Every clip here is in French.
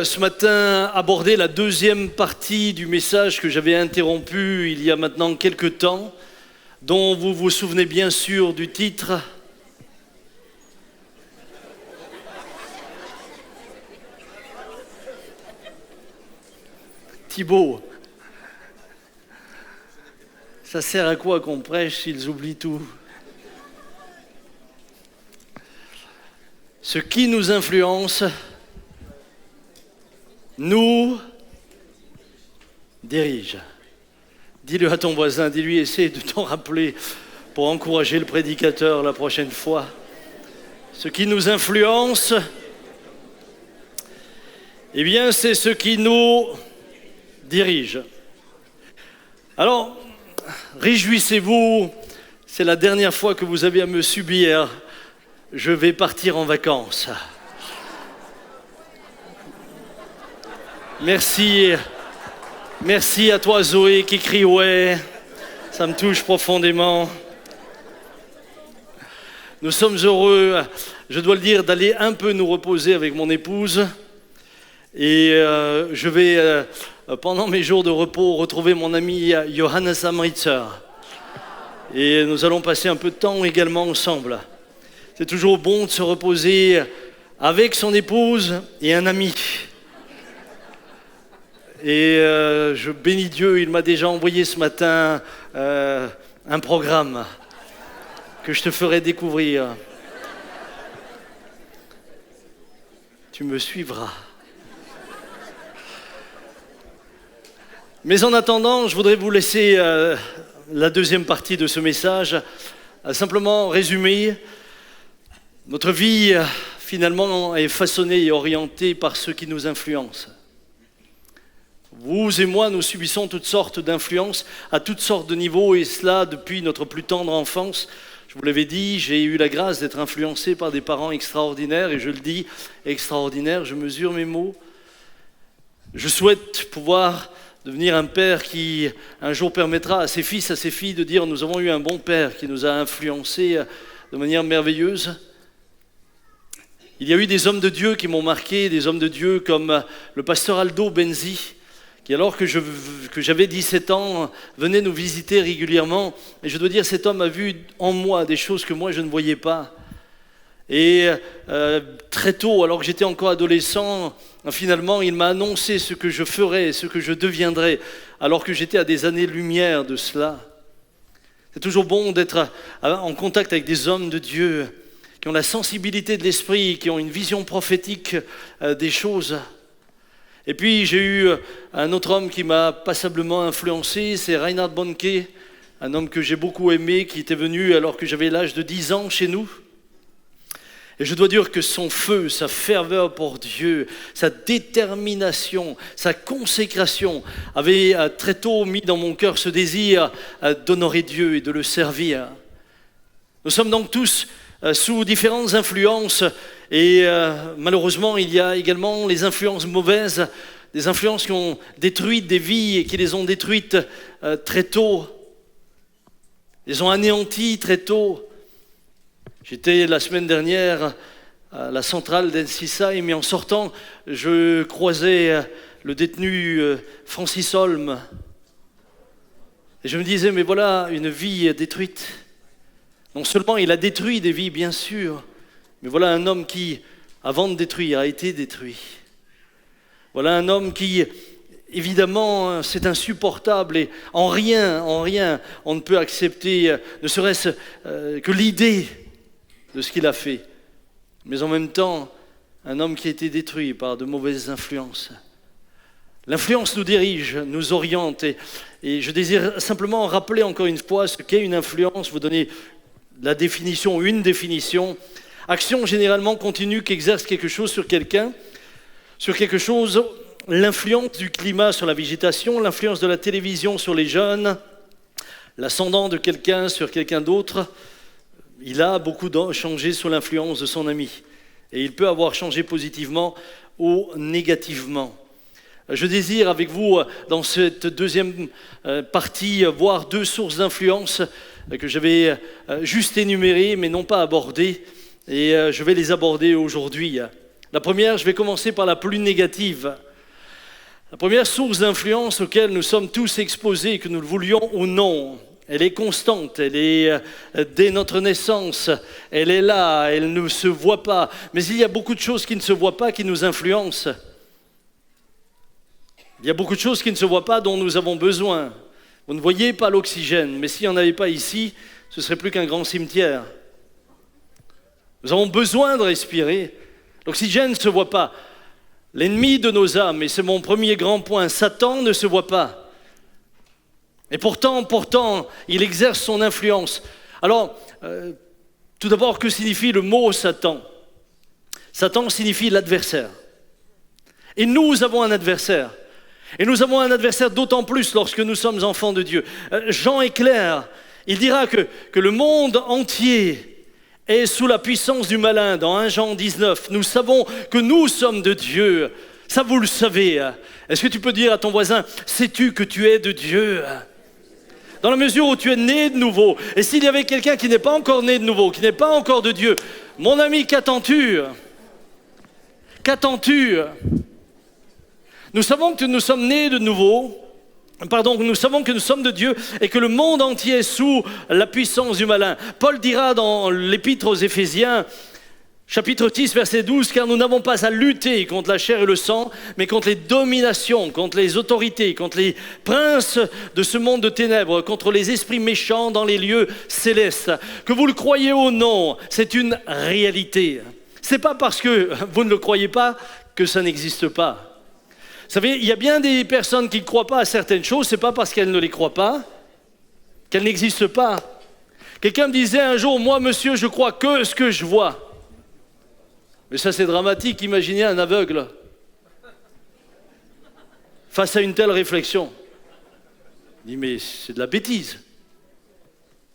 ce matin aborder la deuxième partie du message que j'avais interrompu il y a maintenant quelque temps, dont vous vous souvenez bien sûr du titre. Thibaut, ça sert à quoi qu'on prêche s'ils oublient tout? Ce qui nous influence nous dirige. Dis-le à ton voisin, dis-lui, essaie de t'en rappeler pour encourager le prédicateur la prochaine fois. Ce qui nous influence, eh bien, c'est ce qui nous dirige. Alors, réjouissez-vous, c'est la dernière fois que vous avez à me subir. Je vais partir en vacances. Merci à toi Zoé qui crie ouais, ça me touche profondément. Nous sommes heureux, je dois le dire, d'aller un peu nous reposer avec mon épouse. Et je vais, pendant mes jours de repos, retrouver mon ami Johannes Amritzer. Et nous allons passer un peu de temps également ensemble. C'est toujours bon de se reposer avec son épouse et un ami. Et je bénis Dieu, il m'a déjà envoyé ce matin un programme que je te ferai découvrir. Tu me suivras. Mais en attendant, je voudrais vous laisser la deuxième partie de ce message, simplement résumer. Notre vie, finalement, est façonnée et orientée par ceux qui nous influencent. Vous et moi, nous subissons toutes sortes d'influences à toutes sortes de niveaux, et cela depuis notre plus tendre enfance. Je vous l'avais dit, j'ai eu la grâce d'être influencé par des parents extraordinaires, et je le dis, extraordinaire, je mesure mes mots. Je souhaite pouvoir devenir un père qui, un jour, permettra à ses fils, à ses filles de dire « Nous avons eu un bon père qui nous a influencés de manière merveilleuse ». Il y a eu des hommes de Dieu qui m'ont marqué, des hommes de Dieu comme le pasteur Aldo Benzi, qui alors que j'avais 17 ans, venait nous visiter régulièrement. Et je dois dire, cet homme a vu en moi des choses que moi je ne voyais pas. Et très tôt, alors que j'étais encore adolescent, finalement il m'a annoncé ce que je ferais, ce que je deviendrais, alors que j'étais à des années-lumière de cela. C'est toujours bon d'être en contact avec des hommes de Dieu, qui ont la sensibilité de l'esprit, qui ont une vision prophétique des choses. Et puis j'ai eu un autre homme qui m'a passablement influencé, c'est Reinhard Bonnke, un homme que j'ai beaucoup aimé, qui était venu alors que j'avais l'âge de 10 ans chez nous. Et je dois dire que son feu, sa ferveur pour Dieu, sa détermination, sa consécration avaient très tôt mis dans mon cœur ce désir d'honorer Dieu et de le servir. Nous sommes donc tous sous différentes influences et malheureusement il y a également les influences mauvaises, des influences qui ont détruit des vies et qui les ont détruites très tôt, les ont anéanties très tôt. J'étais la semaine dernière à la centrale d'Ensisheim, mais en sortant je croisais le détenu Francis Holm et je me disais mais voilà une vie détruite. Non seulement il a détruit des vies, bien sûr, mais voilà un homme qui, avant de détruire, a été détruit. Voilà un homme qui, évidemment, c'est insupportable et en rien, on ne peut accepter, ne serait-ce que l'idée de ce qu'il a fait. Mais en même temps, un homme qui a été détruit par de mauvaises influences. L'influence nous dirige, nous oriente et je désire simplement rappeler encore une fois ce qu'est une influence, vous donner la définition, une définition, action généralement continue qui exerce quelque chose sur quelqu'un, sur quelque chose, l'influence du climat sur la végétation, l'influence de la télévision sur les jeunes, l'ascendant de quelqu'un sur quelqu'un d'autre. Il a beaucoup changé sous l'influence de son ami et il peut avoir changé positivement ou négativement. Je désire avec vous, dans cette deuxième partie, voir deux sources d'influence que j'avais juste énumérées, mais non pas abordées. Et je vais les aborder aujourd'hui. La première, je vais commencer par la plus négative. La première source d'influence auquel nous sommes tous exposés, que nous le voulions ou non, elle est constante, elle est dès notre naissance, elle est là, elle ne se voit pas. Mais il y a beaucoup de choses qui ne se voient pas, qui nous influencent. Il y a beaucoup de choses qui ne se voient pas, dont nous avons besoin. Vous ne voyez pas l'oxygène, mais s'il n'y en avait pas ici, ce serait plus qu'un grand cimetière. Nous avons besoin de respirer. L'oxygène ne se voit pas. L'ennemi de nos âmes, et c'est mon premier grand point, Satan ne se voit pas. Et pourtant, il exerce son influence. Alors, tout d'abord, que signifie le mot Satan? Satan signifie l'adversaire. Et nous avons un adversaire. Et nous avons un adversaire d'autant plus lorsque nous sommes enfants de Dieu. Jean est clair, il dira que le monde entier est sous la puissance du malin. Dans 1 Jean 19, nous savons que nous sommes de Dieu. Ça, vous le savez. Est-ce que tu peux dire à ton voisin, sais-tu que tu es de Dieu? Dans la mesure où tu es né de nouveau. Et s'il y avait quelqu'un qui n'est pas encore né de nouveau, qui n'est pas encore de Dieu, mon ami, qu'attends-tu? Qu'attends-tu? Nous savons que nous sommes nés de nouveau, nous savons que nous sommes de Dieu et que le monde entier est sous la puissance du malin. Paul dira dans l'épître aux Éphésiens, chapitre 10, verset 12, « Car nous n'avons pas à lutter contre la chair et le sang, mais contre les dominations, contre les autorités, contre les princes de ce monde de ténèbres, contre les esprits méchants dans les lieux célestes. » Que vous le croyez ou non, c'est une réalité. Ce n'est pas parce que vous ne le croyez pas que ça n'existe pas. Vous savez, il y a bien des personnes qui ne croient pas à certaines choses, ce n'est pas parce qu'elles ne les croient pas, qu'elles n'existent pas. Quelqu'un me disait un jour, moi monsieur, je crois que ce que je vois. Mais ça c'est dramatique, imaginez un aveugle face à une telle réflexion. Il dit, mais c'est de la bêtise.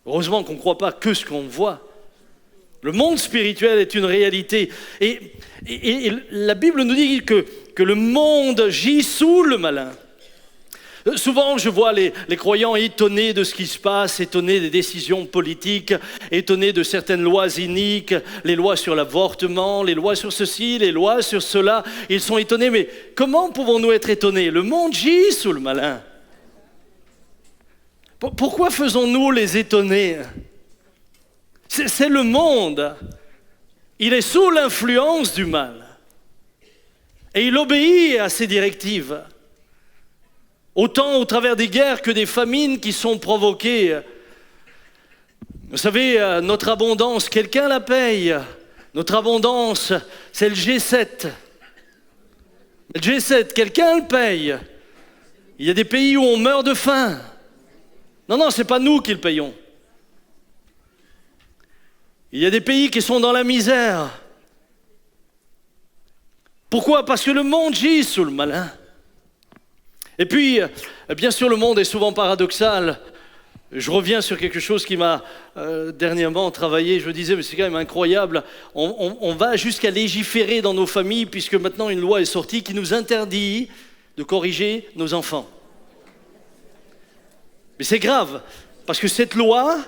Heureusement qu'on ne croit pas que ce qu'on voit. Le monde spirituel est une réalité. Et la Bible nous dit que le monde gît sous le malin. Souvent, je vois les croyants étonnés de ce qui se passe, étonnés des décisions politiques, étonnés de certaines lois iniques, les lois sur l'avortement, les lois sur ceci, les lois sur cela. Ils sont étonnés, mais comment pouvons-nous être étonnés? Le monde gît sous le malin. Pourquoi faisons-nous les étonnés? C'est le monde. Il est sous l'influence du mal. Et il obéit à ses directives. Autant au travers des guerres que des famines qui sont provoquées. Vous savez, notre abondance, quelqu'un la paye. Notre abondance, c'est le G7. Le G7, quelqu'un le paye. Il y a des pays où on meurt de faim. Non, ce n'est pas nous qui le payons. Il y a des pays qui sont dans la misère. Pourquoi? Parce que le monde gît sous le malin. Et puis, bien sûr, le monde est souvent paradoxal. Je reviens sur quelque chose qui m'a dernièrement travaillé. Je me disais, mais c'est quand même incroyable. On va jusqu'à légiférer dans nos familles, puisque maintenant une loi est sortie qui nous interdit de corriger nos enfants. Mais c'est grave, parce que cette loi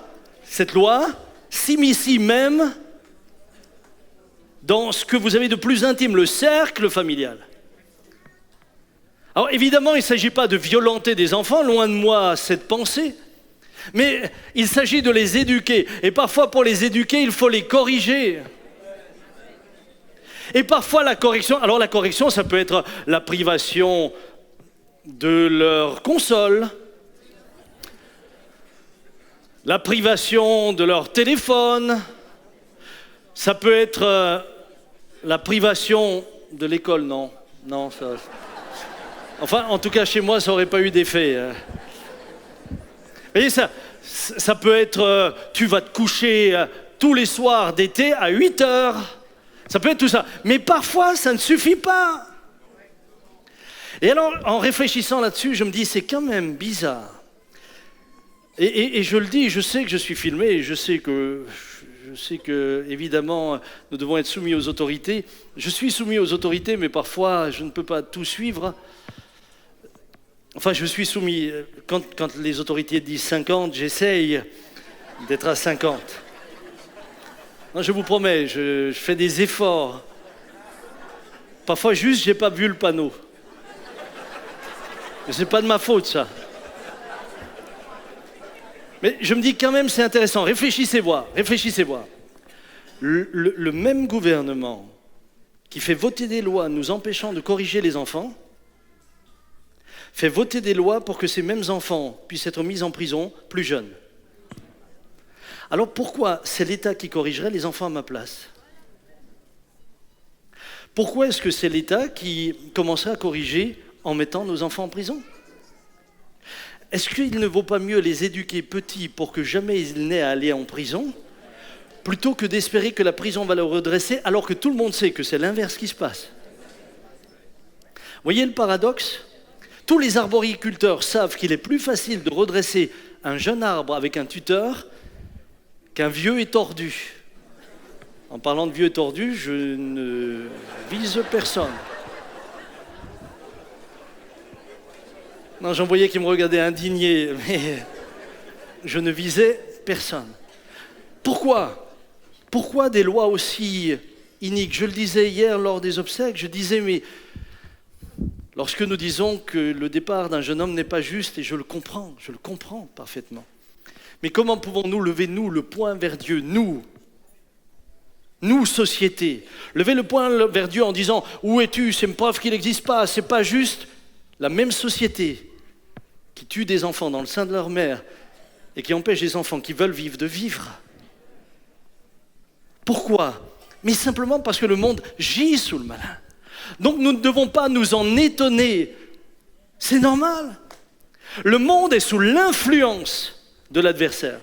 s'immisce même dans ce que vous avez de plus intime, le cercle familial. Alors évidemment, il ne s'agit pas de violenter des enfants, loin de moi cette pensée, mais il s'agit de les éduquer. Et parfois, pour les éduquer, il faut les corriger. Et parfois, la correction, ça peut être la privation de leur console, la privation de leur téléphone, ça peut être la privation de l'école, non, ça... Enfin, en tout cas, chez moi, ça n'aurait pas eu d'effet. Vous voyez, ça peut être, tu vas te coucher tous les soirs d'été à 8 heures. Ça peut être tout ça. Mais parfois, ça ne suffit pas. Et alors, en réfléchissant là-dessus, je me dis, c'est quand même bizarre. Et je le dis, je sais que je suis filmé, et je sais que, évidemment, nous devons être soumis aux autorités. Je suis soumis aux autorités, mais parfois, je ne peux pas tout suivre. Enfin, je suis soumis. Quand les autorités disent 50, j'essaye d'être à 50. Non, je vous promets, je fais des efforts. Parfois juste, j'ai pas vu le panneau. Mais c'est pas de ma faute, ça. Mais je me dis quand même, c'est intéressant. Réfléchissez voir. Le même gouvernement qui fait voter des lois nous empêchant de corriger les enfants, fait voter des lois pour que ces mêmes enfants puissent être mis en prison plus jeunes. Alors pourquoi c'est l'État qui corrigerait les enfants à ma place? Pourquoi est-ce que c'est l'État qui commencerait à corriger en mettant nos enfants en prison? Est-ce qu'il ne vaut pas mieux les éduquer petits pour que jamais ils n'aient à aller en prison, plutôt que d'espérer que la prison va les redresser, alors que tout le monde sait que c'est l'inverse qui se passe? Voyez le paradoxe? Tous les arboriculteurs savent qu'il est plus facile de redresser un jeune arbre avec un tuteur qu'un vieux et tordu. En parlant de vieux et tordu, je ne vise personne. Non, j'en voyais qui me regardaient indigné, mais je ne visais personne. Pourquoi des lois aussi iniques? Je le disais hier lors des obsèques, je disais, mais lorsque nous disons que le départ d'un jeune homme n'est pas juste, et je le comprends parfaitement. Mais comment pouvons-nous lever, nous, le poing vers Dieu, nous, société, lever le poing vers Dieu en disant « Où es-tu? C'est une preuve qu'il n'existe pas, c'est pas juste ». La même société qui tue des enfants dans le sein de leur mère et qui empêche des enfants qui veulent vivre de vivre. Pourquoi? Mais simplement parce que le monde gît sous le malin. Donc nous ne devons pas nous en étonner. C'est normal. Le monde est sous l'influence de l'adversaire.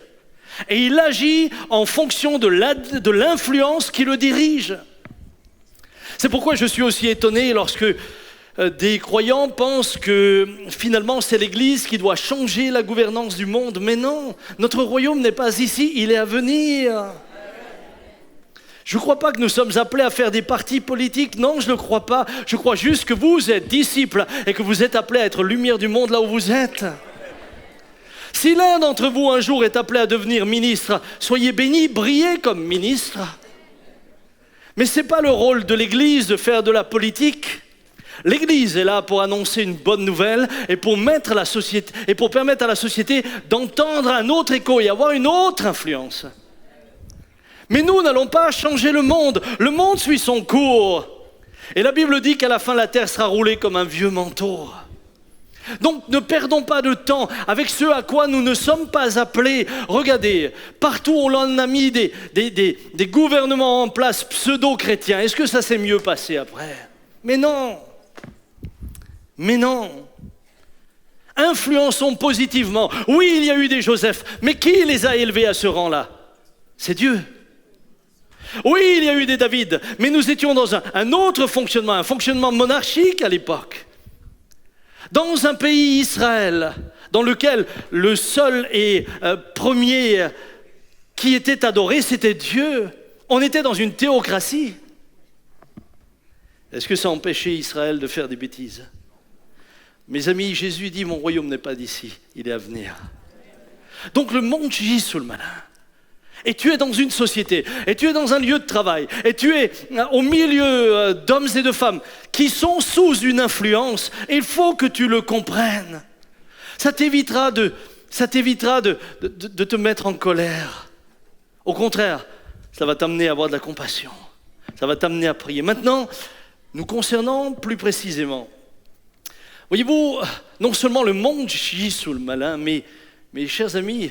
Et il agit en fonction de l'influence qui le dirige. C'est pourquoi je suis aussi étonné lorsque des croyants pensent que finalement c'est l'Église qui doit changer la gouvernance du monde. Mais non, notre royaume n'est pas ici, il est à venir. Je ne crois pas que nous sommes appelés à faire des partis politiques. Non, je ne le crois pas. Je crois juste que vous êtes disciples et que vous êtes appelés à être lumière du monde là où vous êtes. Si l'un d'entre vous un jour est appelé à devenir ministre, soyez bénis, brillez comme ministre. Mais ce n'est pas le rôle de l'Église de faire de la politique. L'Église est là pour annoncer une bonne nouvelle et pour permettre à la société d'entendre un autre écho et avoir une autre influence. Mais nous n'allons pas changer le monde suit son cours. Et la Bible dit qu'à la fin la terre sera roulée comme un vieux manteau. Donc ne perdons pas de temps avec ce à quoi nous ne sommes pas appelés. Regardez, partout on en a mis des gouvernements en place pseudo-chrétiens. Est-ce que ça s'est mieux passé après? Mais non. Influençons positivement. Oui, il y a eu des Joseph, mais qui les a élevés à ce rang-là? C'est Dieu. Oui, il y a eu des David, mais nous étions dans un autre fonctionnement, un fonctionnement monarchique à l'époque. Dans un pays Israël, dans lequel le seul et premier qui était adoré, c'était Dieu. On était dans une théocratie. Est-ce que ça empêchait Israël de faire des bêtises? Mes amis, Jésus dit, mon royaume n'est pas d'ici, il est à venir. Donc le monde gît sous le malin. Et tu es dans une société, et tu es dans un lieu de travail, et tu es au milieu d'hommes et de femmes qui sont sous une influence. Et il faut que tu le comprennes. Ça t'évitera de te mettre en colère. Au contraire, ça va t'amener à avoir de la compassion. Ça va t'amener à prier. Maintenant, nous concernant plus précisément, voyez-vous, non seulement le monde gît sous le malin, mais mes chers amis,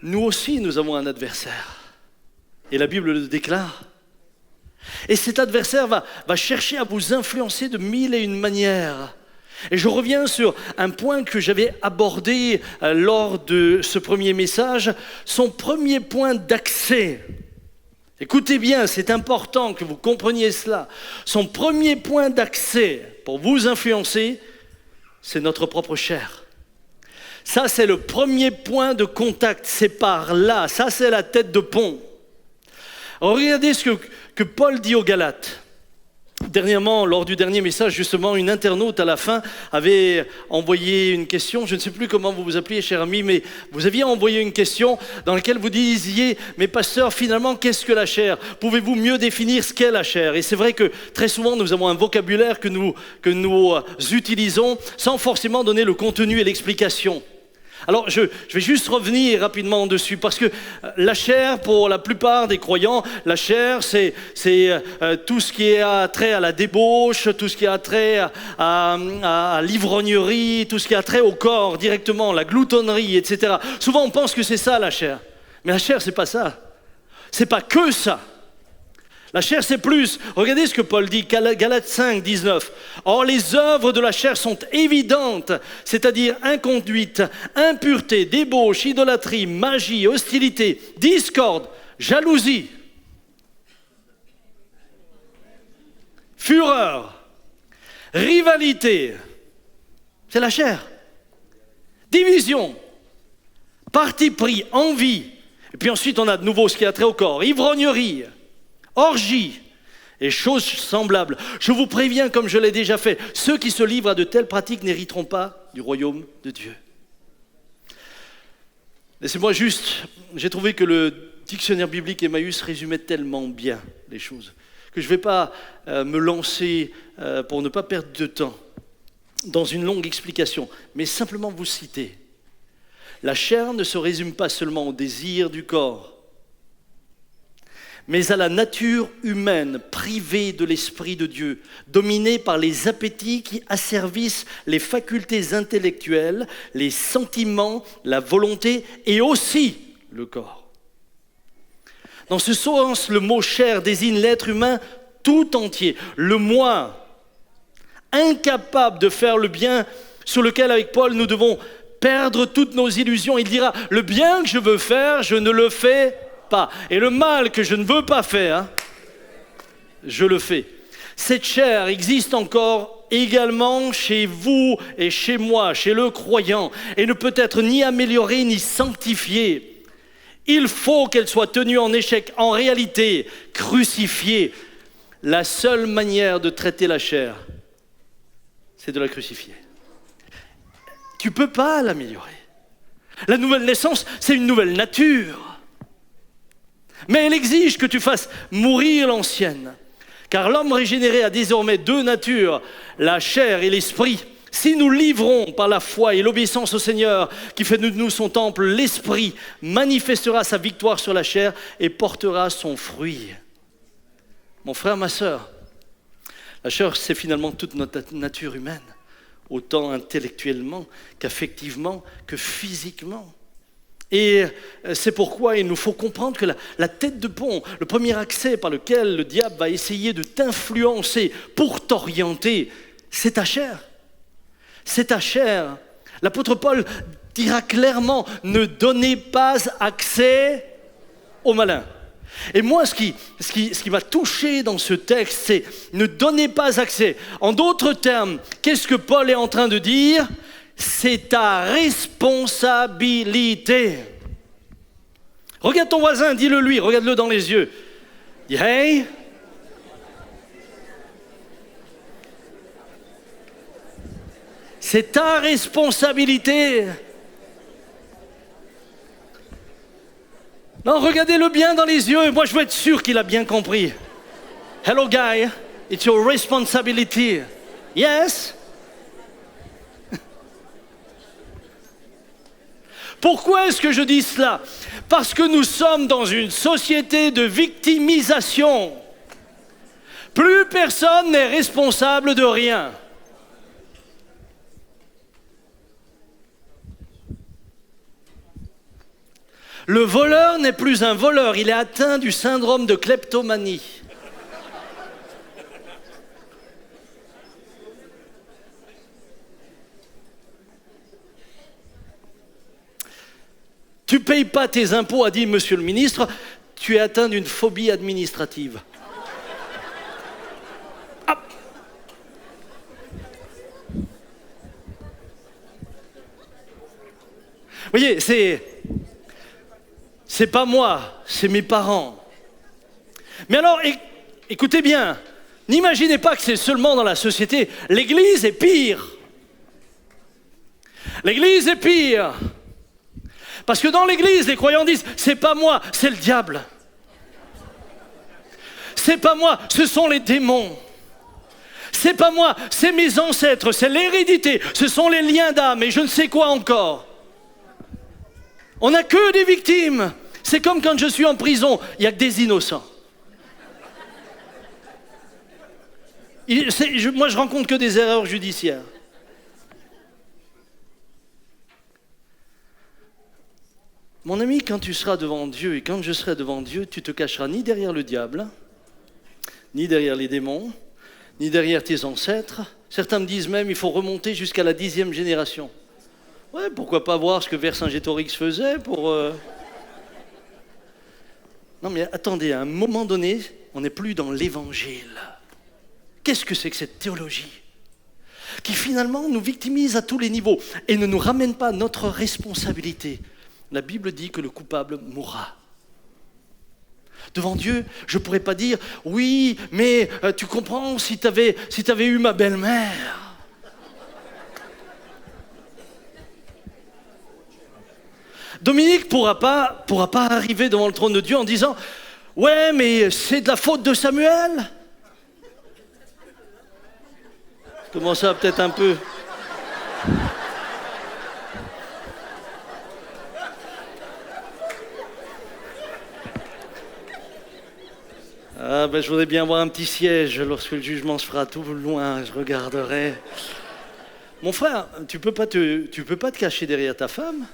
nous aussi, nous avons un adversaire. Et la Bible le déclare. Et cet adversaire va chercher à vous influencer de mille et une manières. Et je reviens sur un point que j'avais abordé lors de ce premier message, son premier point d'accès. Écoutez bien, c'est important que vous compreniez cela. Son premier point d'accès pour vous influencer, c'est notre propre chair. Ça, c'est le premier point de contact, c'est par là, ça c'est la tête de pont. Regardez ce que Paul dit aux Galates. Dernièrement, lors du dernier message, justement, une internaute à la fin avait envoyé une question. Je ne sais plus comment vous vous appelez, cher ami, mais vous aviez envoyé une question dans laquelle vous disiez « Mais pasteur, finalement, qu'est-ce que la chair? Pouvez-vous mieux définir ce qu'est la chair ?» Et c'est vrai que très souvent, nous avons un vocabulaire que nous utilisons sans forcément donner le contenu et l'explication. Alors, je vais juste revenir rapidement dessus, parce que la chair, pour la plupart des croyants, la chair, c'est tout ce qui a trait à la débauche, tout ce qui a trait à l'ivrognerie, tout ce qui a trait au corps directement, la gloutonnerie, etc. Souvent, on pense que c'est ça, la chair. Mais la chair, c'est pas ça. C'est pas que ça. La chair, c'est plus. Regardez ce que Paul dit, Galates 5, 19. Or, les œuvres de la chair sont évidentes, c'est-à-dire inconduite, impureté, débauche, idolâtrie, magie, hostilité, discorde, jalousie, fureur, rivalité. C'est la chair. Division, parti pris, envie. Et puis ensuite, on a de nouveau ce qui a trait au corps, ivrognerie, orgie et choses semblables. Je vous préviens, comme je l'ai déjà fait, ceux qui se livrent à de telles pratiques n'hériteront pas du royaume de Dieu. Laissez-moi juste, j'ai trouvé que le dictionnaire biblique Emmaüs résumait tellement bien les choses que je ne vais pas me lancer pour ne pas perdre de temps dans une longue explication, mais simplement vous citer. La chair ne se résume pas seulement au désir du corps, mais à la nature humaine privée de l'Esprit de Dieu, dominée par les appétits qui asservissent les facultés intellectuelles, les sentiments, la volonté et aussi le corps. Dans ce sens, le mot « chair » désigne l'être humain tout entier, le moi, incapable de faire le bien, sur lequel avec Paul nous devons perdre toutes nos illusions. Il dira « le bien que je veux faire, je ne le fais pas. Et le mal que je ne veux pas faire, je le fais. » Cette chair existe encore également chez vous et chez moi, chez le croyant, et ne peut être ni améliorée ni sanctifiée. Il faut qu'elle soit tenue en échec, en réalité, crucifiée. La seule manière de traiter la chair, c'est de la crucifier. Tu ne peux pas l'améliorer. La nouvelle naissance, c'est une nouvelle nature. Mais elle exige que tu fasses mourir l'ancienne. Car l'homme régénéré a désormais deux natures, la chair et l'esprit. Si nous livrons par la foi et l'obéissance au Seigneur, qui fait de nous son temple, l'esprit manifestera sa victoire sur la chair et portera son fruit. Mon frère, ma sœur, la chair, c'est finalement toute notre nature humaine, autant intellectuellement qu'affectivement, que physiquement. Et c'est pourquoi il nous faut comprendre que la tête de pont, le premier accès par lequel le diable va essayer de t'influencer pour t'orienter, c'est ta chair. C'est ta chair. L'apôtre Paul dira clairement, ne donnez pas accès au malin. Et moi, ce qui m'a touché dans ce texte, c'est ne donnez pas accès. En d'autres termes, qu'est-ce que Paul est en train de dire ? C'est ta responsabilité. Regarde ton voisin, dis-le lui, regarde-le dans les yeux. Dis, hey. C'est ta responsabilité. Non, regardez-le bien dans les yeux. Moi, je veux être sûr qu'il a bien compris. Hello, guy. It's your responsibility. Yes? Pourquoi est-ce que je dis cela ? Parce que nous sommes dans une société de victimisation. Plus personne n'est responsable de rien. Le voleur n'est plus un voleur, il est atteint du syndrome de kleptomanie. Tu ne payes pas tes impôts, a dit Monsieur le ministre, tu es atteint d'une phobie administrative. Ah. Vous voyez, c'est pas moi, c'est mes parents. Mais alors, écoutez bien, N'imaginez pas que c'est seulement dans la société. L'Église est pire. L'Église est pire. Parce que dans l'Église, les croyants disent, c'est pas moi, c'est le diable. C'est pas moi, ce sont les démons. C'est pas moi, c'est mes ancêtres, c'est l'hérédité, ce sont les liens d'âme et je ne sais quoi encore. On n'a que des victimes. C'est comme quand je suis en prison, il n'y a que des innocents. Moi, je rencontre que des erreurs judiciaires. Mon ami, quand tu seras devant Dieu et quand je serai devant Dieu, tu te cacheras ni derrière le diable, ni derrière les démons, ni derrière tes ancêtres. Certains me disent même, il faut remonter jusqu'à la 10e génération. Ouais, pourquoi pas voir ce que Vercingétorix faisait pour... Non mais attendez, à un moment donné, on n'est plus dans l'évangile. Qu'est-ce que c'est que cette théologie qui finalement nous victimise à tous les niveaux et ne nous ramène pas à notre responsabilité? La Bible dit que le coupable mourra. Devant Dieu, je ne pourrais pas dire « Oui, mais tu comprends, si tu avais eu ma belle-mère. » Dominique ne pourra pas arriver devant le trône de Dieu en disant « Ouais, mais c'est de la faute de Samuel. » Comment ça, peut-être un peu. Ah ben, je voudrais bien avoir un petit siège lorsque le jugement se fera tout loin, je regarderai. Mon frère, tu peux pas te cacher derrière ta femme,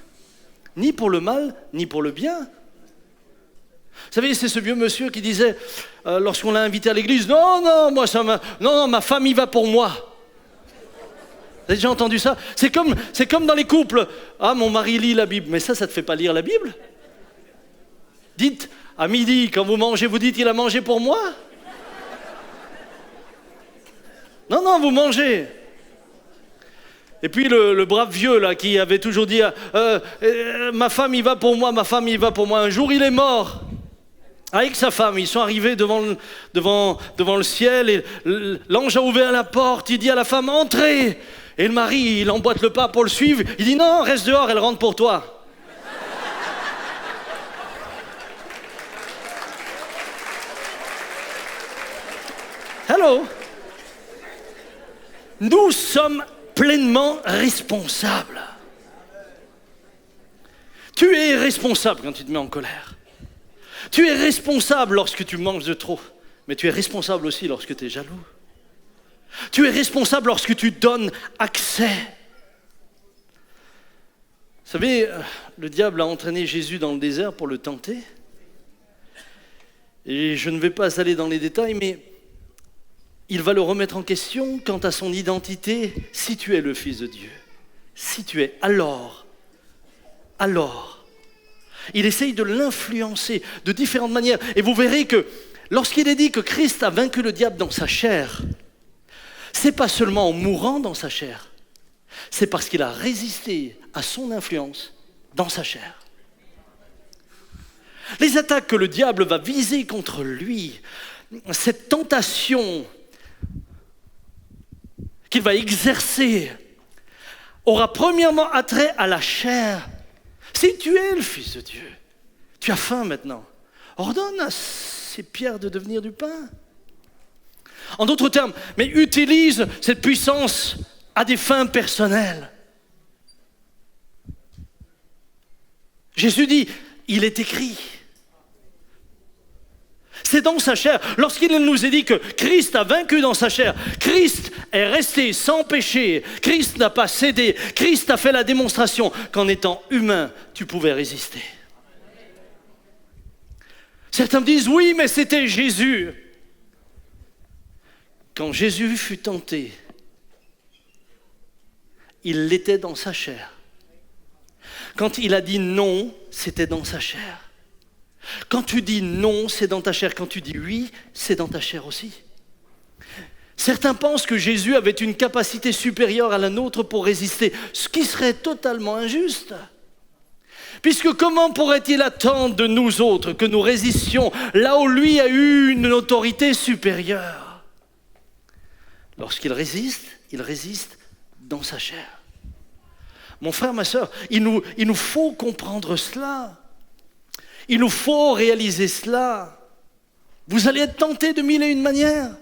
ni pour le mal, ni pour le bien. Vous savez, c'est ce vieux monsieur qui disait, lorsqu'on l'a invité à l'église, non, ma femme y va pour moi. Vous avez déjà entendu ça? C'est comme dans les couples. Ah, mon mari lit la Bible. Mais ça te fait pas lire la Bible? Dites, à midi, quand vous mangez, vous dites, il a mangé pour moi? Non, vous mangez. Et puis le brave vieux là qui avait toujours dit ma femme y va pour moi, ma femme y va pour moi. Un jour il est mort avec sa femme. Ils sont arrivés devant le ciel et l'ange a ouvert la porte. Il dit à la femme entrez. Et le mari il emboîte le pas pour le suivre. Il dit non, reste dehors, elle rentre pour toi. Hello. Nous sommes pleinement responsable. Tu es responsable quand tu te mets en colère. Tu es responsable lorsque tu manges de trop. Mais tu es responsable aussi lorsque tu es jaloux. Tu es responsable lorsque tu donnes accès. Vous savez, le diable a entraîné Jésus dans le désert pour le tenter. Et je ne vais pas aller dans les détails, mais il va le remettre en question quant à son identité. Si tu es le Fils de Dieu, si tu es, alors, il essaye de l'influencer de différentes manières. Et vous verrez que lorsqu'il est dit que Christ a vaincu le diable dans sa chair, c'est pas seulement en mourant dans sa chair, c'est parce qu'il a résisté à son influence dans sa chair. Les attaques que le diable va viser contre lui, cette tentation qu'il va exercer aura premièrement attrait à la chair. Si tu es le Fils de Dieu, tu as faim maintenant, ordonne à ces pierres de devenir du pain. En d'autres termes, mais utilise cette puissance à des fins personnelles. Jésus dit, il est écrit. C'est dans sa chair. Lorsqu'il nous est dit que Christ a vaincu dans sa chair, Christ est resté sans péché, Christ n'a pas cédé, Christ a fait la démonstration qu'en étant humain, tu pouvais résister. Certains me disent, oui, mais c'était Jésus. Quand Jésus fut tenté, il l'était dans sa chair. Quand il a dit non, c'était dans sa chair. Quand tu dis non, c'est dans ta chair. Quand tu dis oui, c'est dans ta chair aussi. Certains pensent que Jésus avait une capacité supérieure à la nôtre pour résister, ce qui serait totalement injuste. Puisque comment pourrait-il attendre de nous autres que nous résistions là où lui a eu une autorité supérieure? Lorsqu'il résiste, il résiste dans sa chair. Mon frère, ma sœur, il nous faut comprendre cela. Il nous faut réaliser cela. Vous allez être tentés de mille et une manières.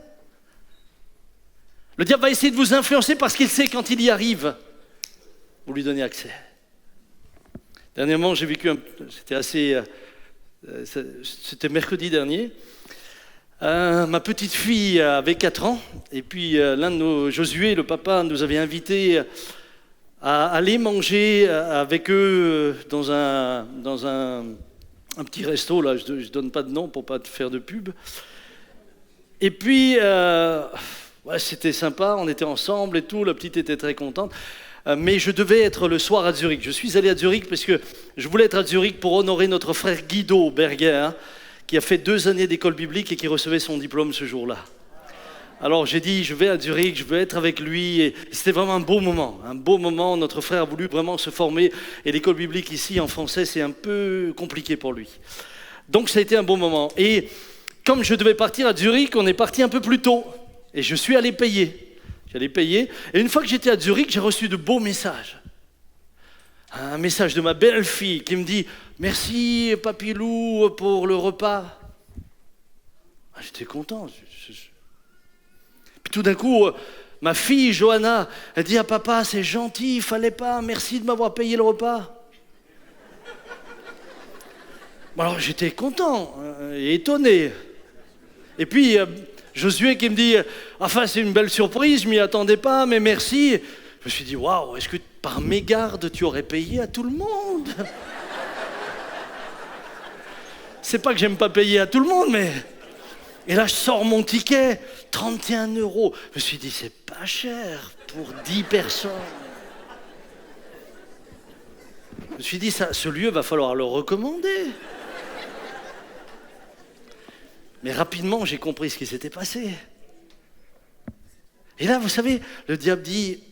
Le diable va essayer de vous influencer parce qu'il sait quand il y arrive, vous lui donnez accès. Dernièrement, j'ai vécu c'était mercredi dernier. Ma petite fille avait 4 ans, et puis l'un de nos, Josué, le papa, nous avait invités à aller manger avec eux dans un petit resto, là, je ne donne pas de nom pour ne pas te faire de pub. Et puis, c'était sympa, on était ensemble et tout, la petite était très contente. Mais je devais être le soir à Zurich. Je suis allé à Zurich parce que je voulais être à Zurich pour honorer notre frère Guido Berger, qui a fait 2 années d'école biblique et qui recevait son diplôme ce jour-là. Alors j'ai dit, je vais à Zurich, je veux être avec lui. Et c'était vraiment un beau moment. Un beau moment. Notre frère a voulu vraiment se former. Et l'école biblique ici, en français, c'est un peu compliqué pour lui. Donc ça a été un beau moment. Et comme je devais partir à Zurich, on est parti un peu plus tôt. Et je suis allé payer. J'allais payer. Et une fois que j'étais à Zurich, j'ai reçu de beaux messages. Un message de ma belle-fille qui me dit « Merci, Papilou, pour le repas. » J'étais content. Puis tout d'un coup, ma fille, Johanna, elle dit à papa « C'est gentil, il fallait pas, merci de m'avoir payé le repas. » Alors j'étais content et étonné. Et puis, Josué qui me dit « Enfin, c'est une belle surprise, je m'y attendais pas, mais merci. » Je me suis dit « Waouh, est-ce que par mégarde, tu aurais payé à tout le monde ?» C'est pas que j'aime pas payer à tout le monde, mais... Et là, je sors mon ticket, 31 €. Je me suis dit, c'est pas cher pour 10 personnes. Je me suis dit, ce lieu, va falloir le recommander. Mais rapidement, j'ai compris ce qui s'était passé. Et là, vous savez, le diable dit,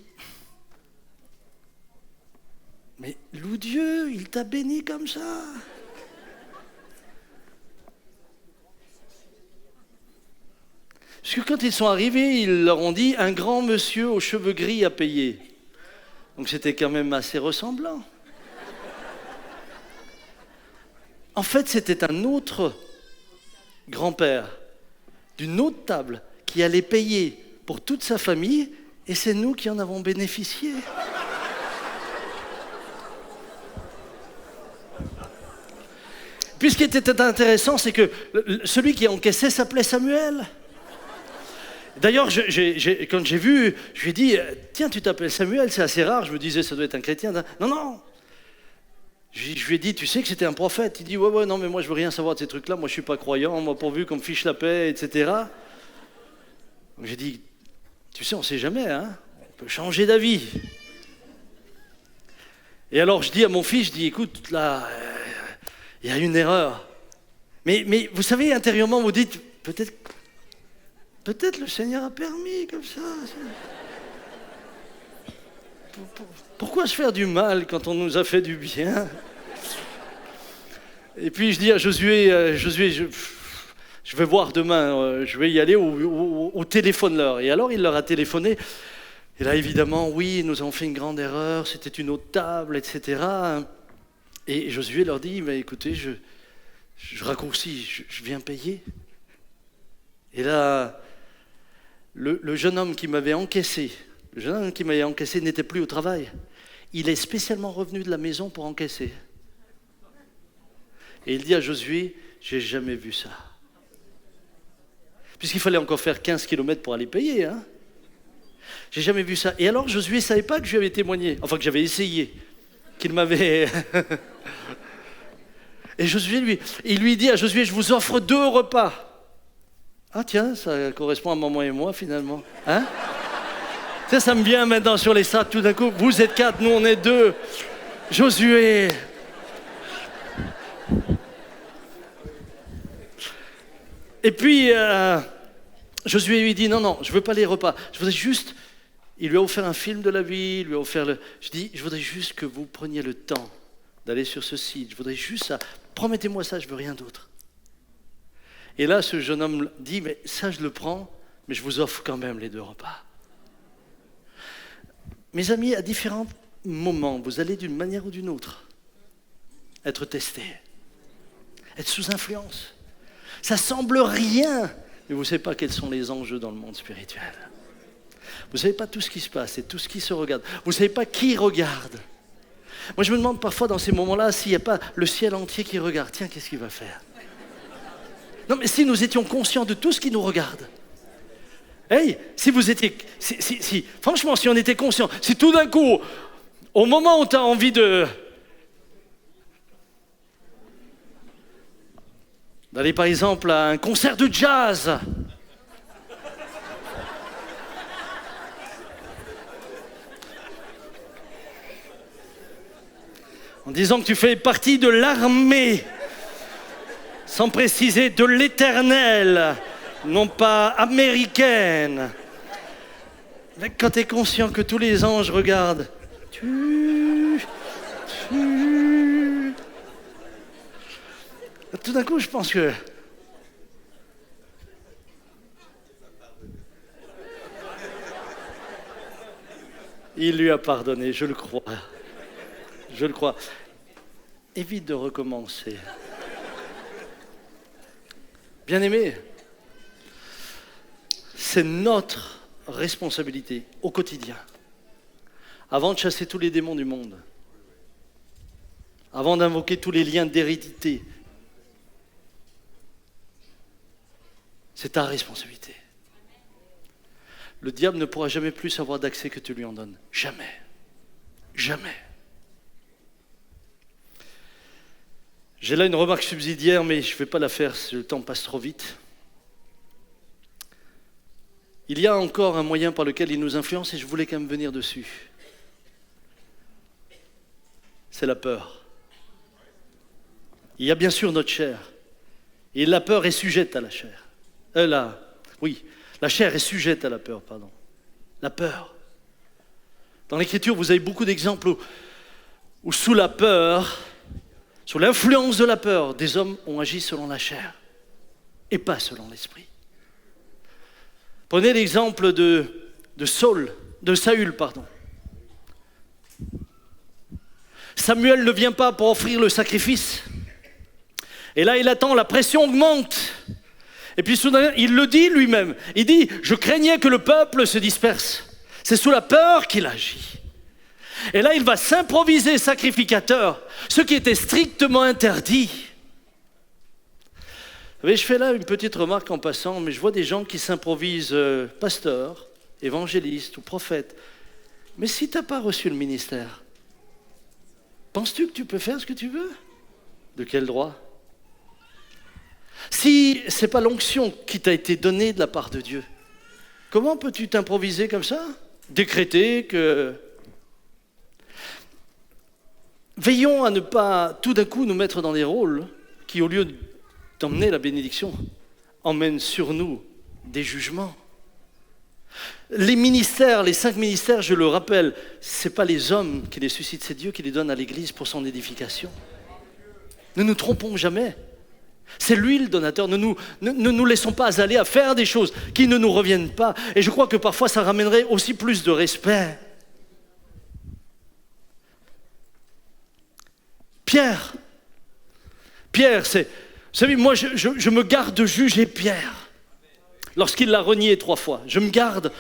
mais loup Dieu, il t'a béni comme ça. Parce que quand ils sont arrivés, ils leur ont dit, un grand monsieur aux cheveux gris a payé. Donc c'était quand même assez ressemblant. En fait, c'était un autre grand-père d'une autre table qui allait payer pour toute sa famille, et c'est nous qui en avons bénéficié. Puis ce qui était intéressant, c'est que celui qui encaissait s'appelait Samuel. D'ailleurs, quand j'ai vu, je lui ai dit, tiens, tu t'appelles Samuel, c'est assez rare. Je me disais, ça doit être un chrétien. Non, non. Je lui ai dit, tu sais que c'était un prophète. Il dit, ouais, non, mais moi, je veux rien savoir de ces trucs-là. Moi, je suis pas croyant. Moi, pourvu qu'on me fiche la paix, etc. J'ai dit, tu sais, on sait jamais, hein. On peut changer d'avis. Et alors, je dis à mon fils, je dis, écoute, là, il y a une erreur. Mais vous savez, intérieurement, vous dites, Peut-être le Seigneur a permis comme ça. Pourquoi se faire du mal quand on nous a fait du bien? Et puis je dis à Josué, je vais voir demain, je vais y aller au téléphone-leur. Et alors il leur a téléphoné. Et là évidemment, oui, nous avons fait une grande erreur, c'était une autre table, etc. Et Josué leur dit, mais écoutez, je raccourcis, je viens payer. Et là... Le jeune homme qui m'avait encaissé, n'était plus au travail. Il est spécialement revenu de la maison pour encaisser. Et il dit à Josué, j'ai jamais vu ça. Puisqu'il fallait encore faire 15 km pour aller payer. Hein. J'ai jamais vu ça. Et alors Josué ne savait pas que je lui avais témoigné, enfin que j'avais essayé, qu'il m'avait... Et Josué, il lui dit à Josué, je vous offre 2 repas. Ah tiens, ça correspond à maman et moi finalement. Hein? Ça me vient maintenant sur les sacs tout d'un coup. Vous êtes 4, nous on est 2. Josué. Et puis, Josué lui dit, non, je veux pas les repas. Je voudrais juste... Il lui a offert un film de la vie, il lui a offert le... Je dis, je voudrais juste que vous preniez le temps d'aller sur ce site. Je voudrais juste ça. Promettez-moi ça, je veux rien d'autre. Et là, ce jeune homme dit, mais ça, je le prends, mais je vous offre quand même les 2 repas. Mes amis, à différents moments, vous allez d'une manière ou d'une autre être testés, être sous influence. Ça semble rien, mais vous ne savez pas quels sont les enjeux dans le monde spirituel. Vous ne savez pas tout ce qui se passe et tout ce qui se regarde. Vous ne savez pas qui regarde. Moi, je me demande parfois dans ces moments-là s'il n'y a pas le ciel entier qui regarde. Tiens, qu'est-ce qu'il va faire? Non, mais si nous étions conscients de tout ce qui nous regarde. Hey, si vous étiez... franchement, si on était conscient, si tout d'un coup, au moment où tu as envie d'aller par exemple à un concert de jazz, en disant que tu fais partie de l'armée, sans préciser de l'Éternel, non pas américaine. Mais quand tu es conscient que tous les anges regardent, tout d'un coup, je pense que... Il lui a pardonné, je le crois. Je le crois. Évite de recommencer. Bien-aimés, c'est notre responsabilité au quotidien, avant de chasser tous les démons du monde, avant d'invoquer tous les liens d'hérédité. C'est ta responsabilité. Le diable ne pourra jamais plus avoir d'accès que tu lui en donnes. Jamais. Jamais. J'ai là une remarque subsidiaire, mais je ne vais pas la faire, le temps passe trop vite. Il y a encore un moyen par lequel il nous influence et je voulais quand même venir dessus. C'est la peur. Il y a bien sûr notre chair. Et la peur est sujette à la chair. La chair est sujette à la peur, pardon. La peur. Dans l'Écriture, vous avez beaucoup d'exemples où sous la peur, sous l'influence de la peur, des hommes ont agi selon la chair et pas selon l'esprit. Prenez l'exemple de Saül. Samuel ne vient pas pour offrir le sacrifice. Et là, il attend, la pression augmente. Et puis soudain, il le dit lui-même. Il dit, je craignais que le peuple se disperse. C'est sous la peur qu'il agit. Et là, il va s'improviser sacrificateur, ce qui était strictement interdit. Vous savez, je fais là une petite remarque en passant, mais je vois des gens qui s'improvisent pasteurs, évangélistes ou prophètes. Mais si tu n'as pas reçu le ministère, penses-tu que tu peux faire ce que tu veux? De quel droit? Si ce n'est pas l'onction qui t'a été donnée de la part de Dieu, comment peux-tu t'improviser comme ça? Décréter que... Veillons à ne pas tout d'un coup nous mettre dans des rôles qui, au lieu d'emmener la bénédiction, emmènent sur nous des jugements. Les ministères, les 5 ministères, je le rappelle, ce n'est pas les hommes qui les suscitent, c'est Dieu qui les donne à l'Église pour son édification. Ne nous trompons jamais. C'est lui le donateur. Ne nous laissons pas aller à faire des choses qui ne nous reviennent pas. Et je crois que parfois ça ramènerait aussi plus de respect. Pierre, c'est... Vous savez, moi je me garde de juger Pierre lorsqu'il l'a renié 3 fois. Je me garde.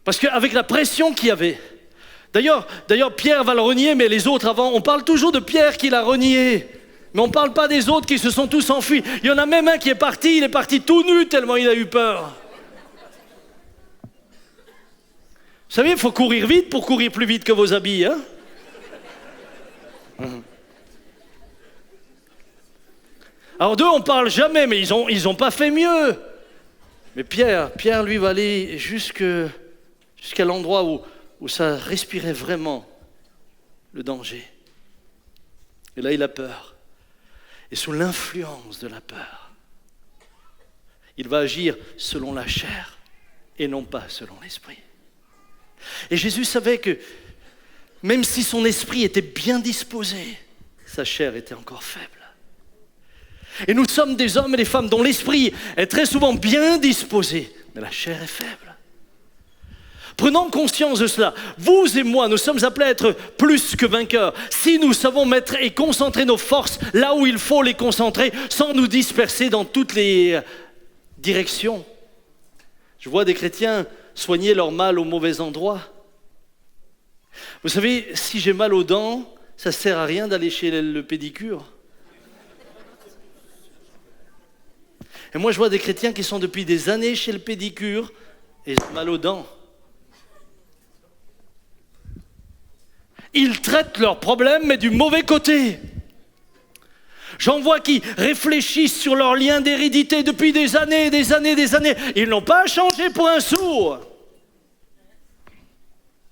Parce qu'avec la pression qu'il y avait... D'ailleurs, Pierre va le renier, mais les autres avant, on parle toujours de Pierre qui l'a renié. Mais on ne parle pas des autres qui se sont tous enfuis. Il y en a même un qui est parti, il est parti tout nu tellement il a eu peur. Vous savez, il faut courir vite pour courir plus vite que vos habits, hein? Alors d'eux, on ne parle jamais, mais ils ont pas fait mieux. Mais Pierre, lui, va aller jusqu'à l'endroit où ça respirait vraiment le danger. Et là, il a peur. Et sous l'influence de la peur, il va agir selon la chair et non pas selon l'esprit. Et Jésus savait que même si son esprit était bien disposé, sa chair était encore faible. Et nous sommes des hommes et des femmes dont l'esprit est très souvent bien disposé, mais la chair est faible. Prenons conscience de cela. Vous et moi, nous sommes appelés à être plus que vainqueurs. Si nous savons mettre et concentrer nos forces là où il faut les concentrer, sans nous disperser dans toutes les directions. Je vois des chrétiens soigner leur mal au mauvais endroit. Vous savez, si j'ai mal aux dents, ça ne sert à rien d'aller chez le pédicure. Et moi, je vois des chrétiens qui sont depuis des années chez le pédicure et ils ont mal aux dents. Ils traitent leurs problèmes, mais du mauvais côté. J'en vois qui réfléchissent sur leur lien d'hérédité depuis des années, des années, des années. Ils n'ont pas changé pour un sou.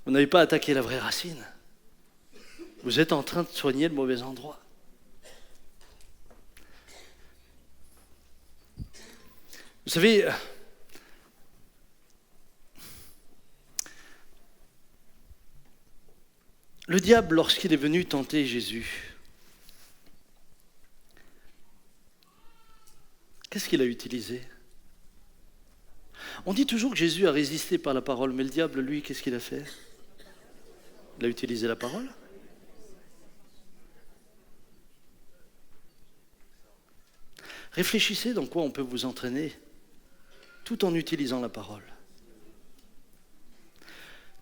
Vous n'avez pas attaqué la vraie racine. Vous êtes en train de soigner le mauvais endroit. Vous savez, le diable, lorsqu'il est venu tenter Jésus, qu'est-ce qu'il a utilisé? On dit toujours que Jésus a résisté par la parole, mais le diable, lui, qu'est-ce qu'il a fait? Il a utilisé la parole. Réfléchissez dans quoi on peut vous entraîner tout en utilisant la parole.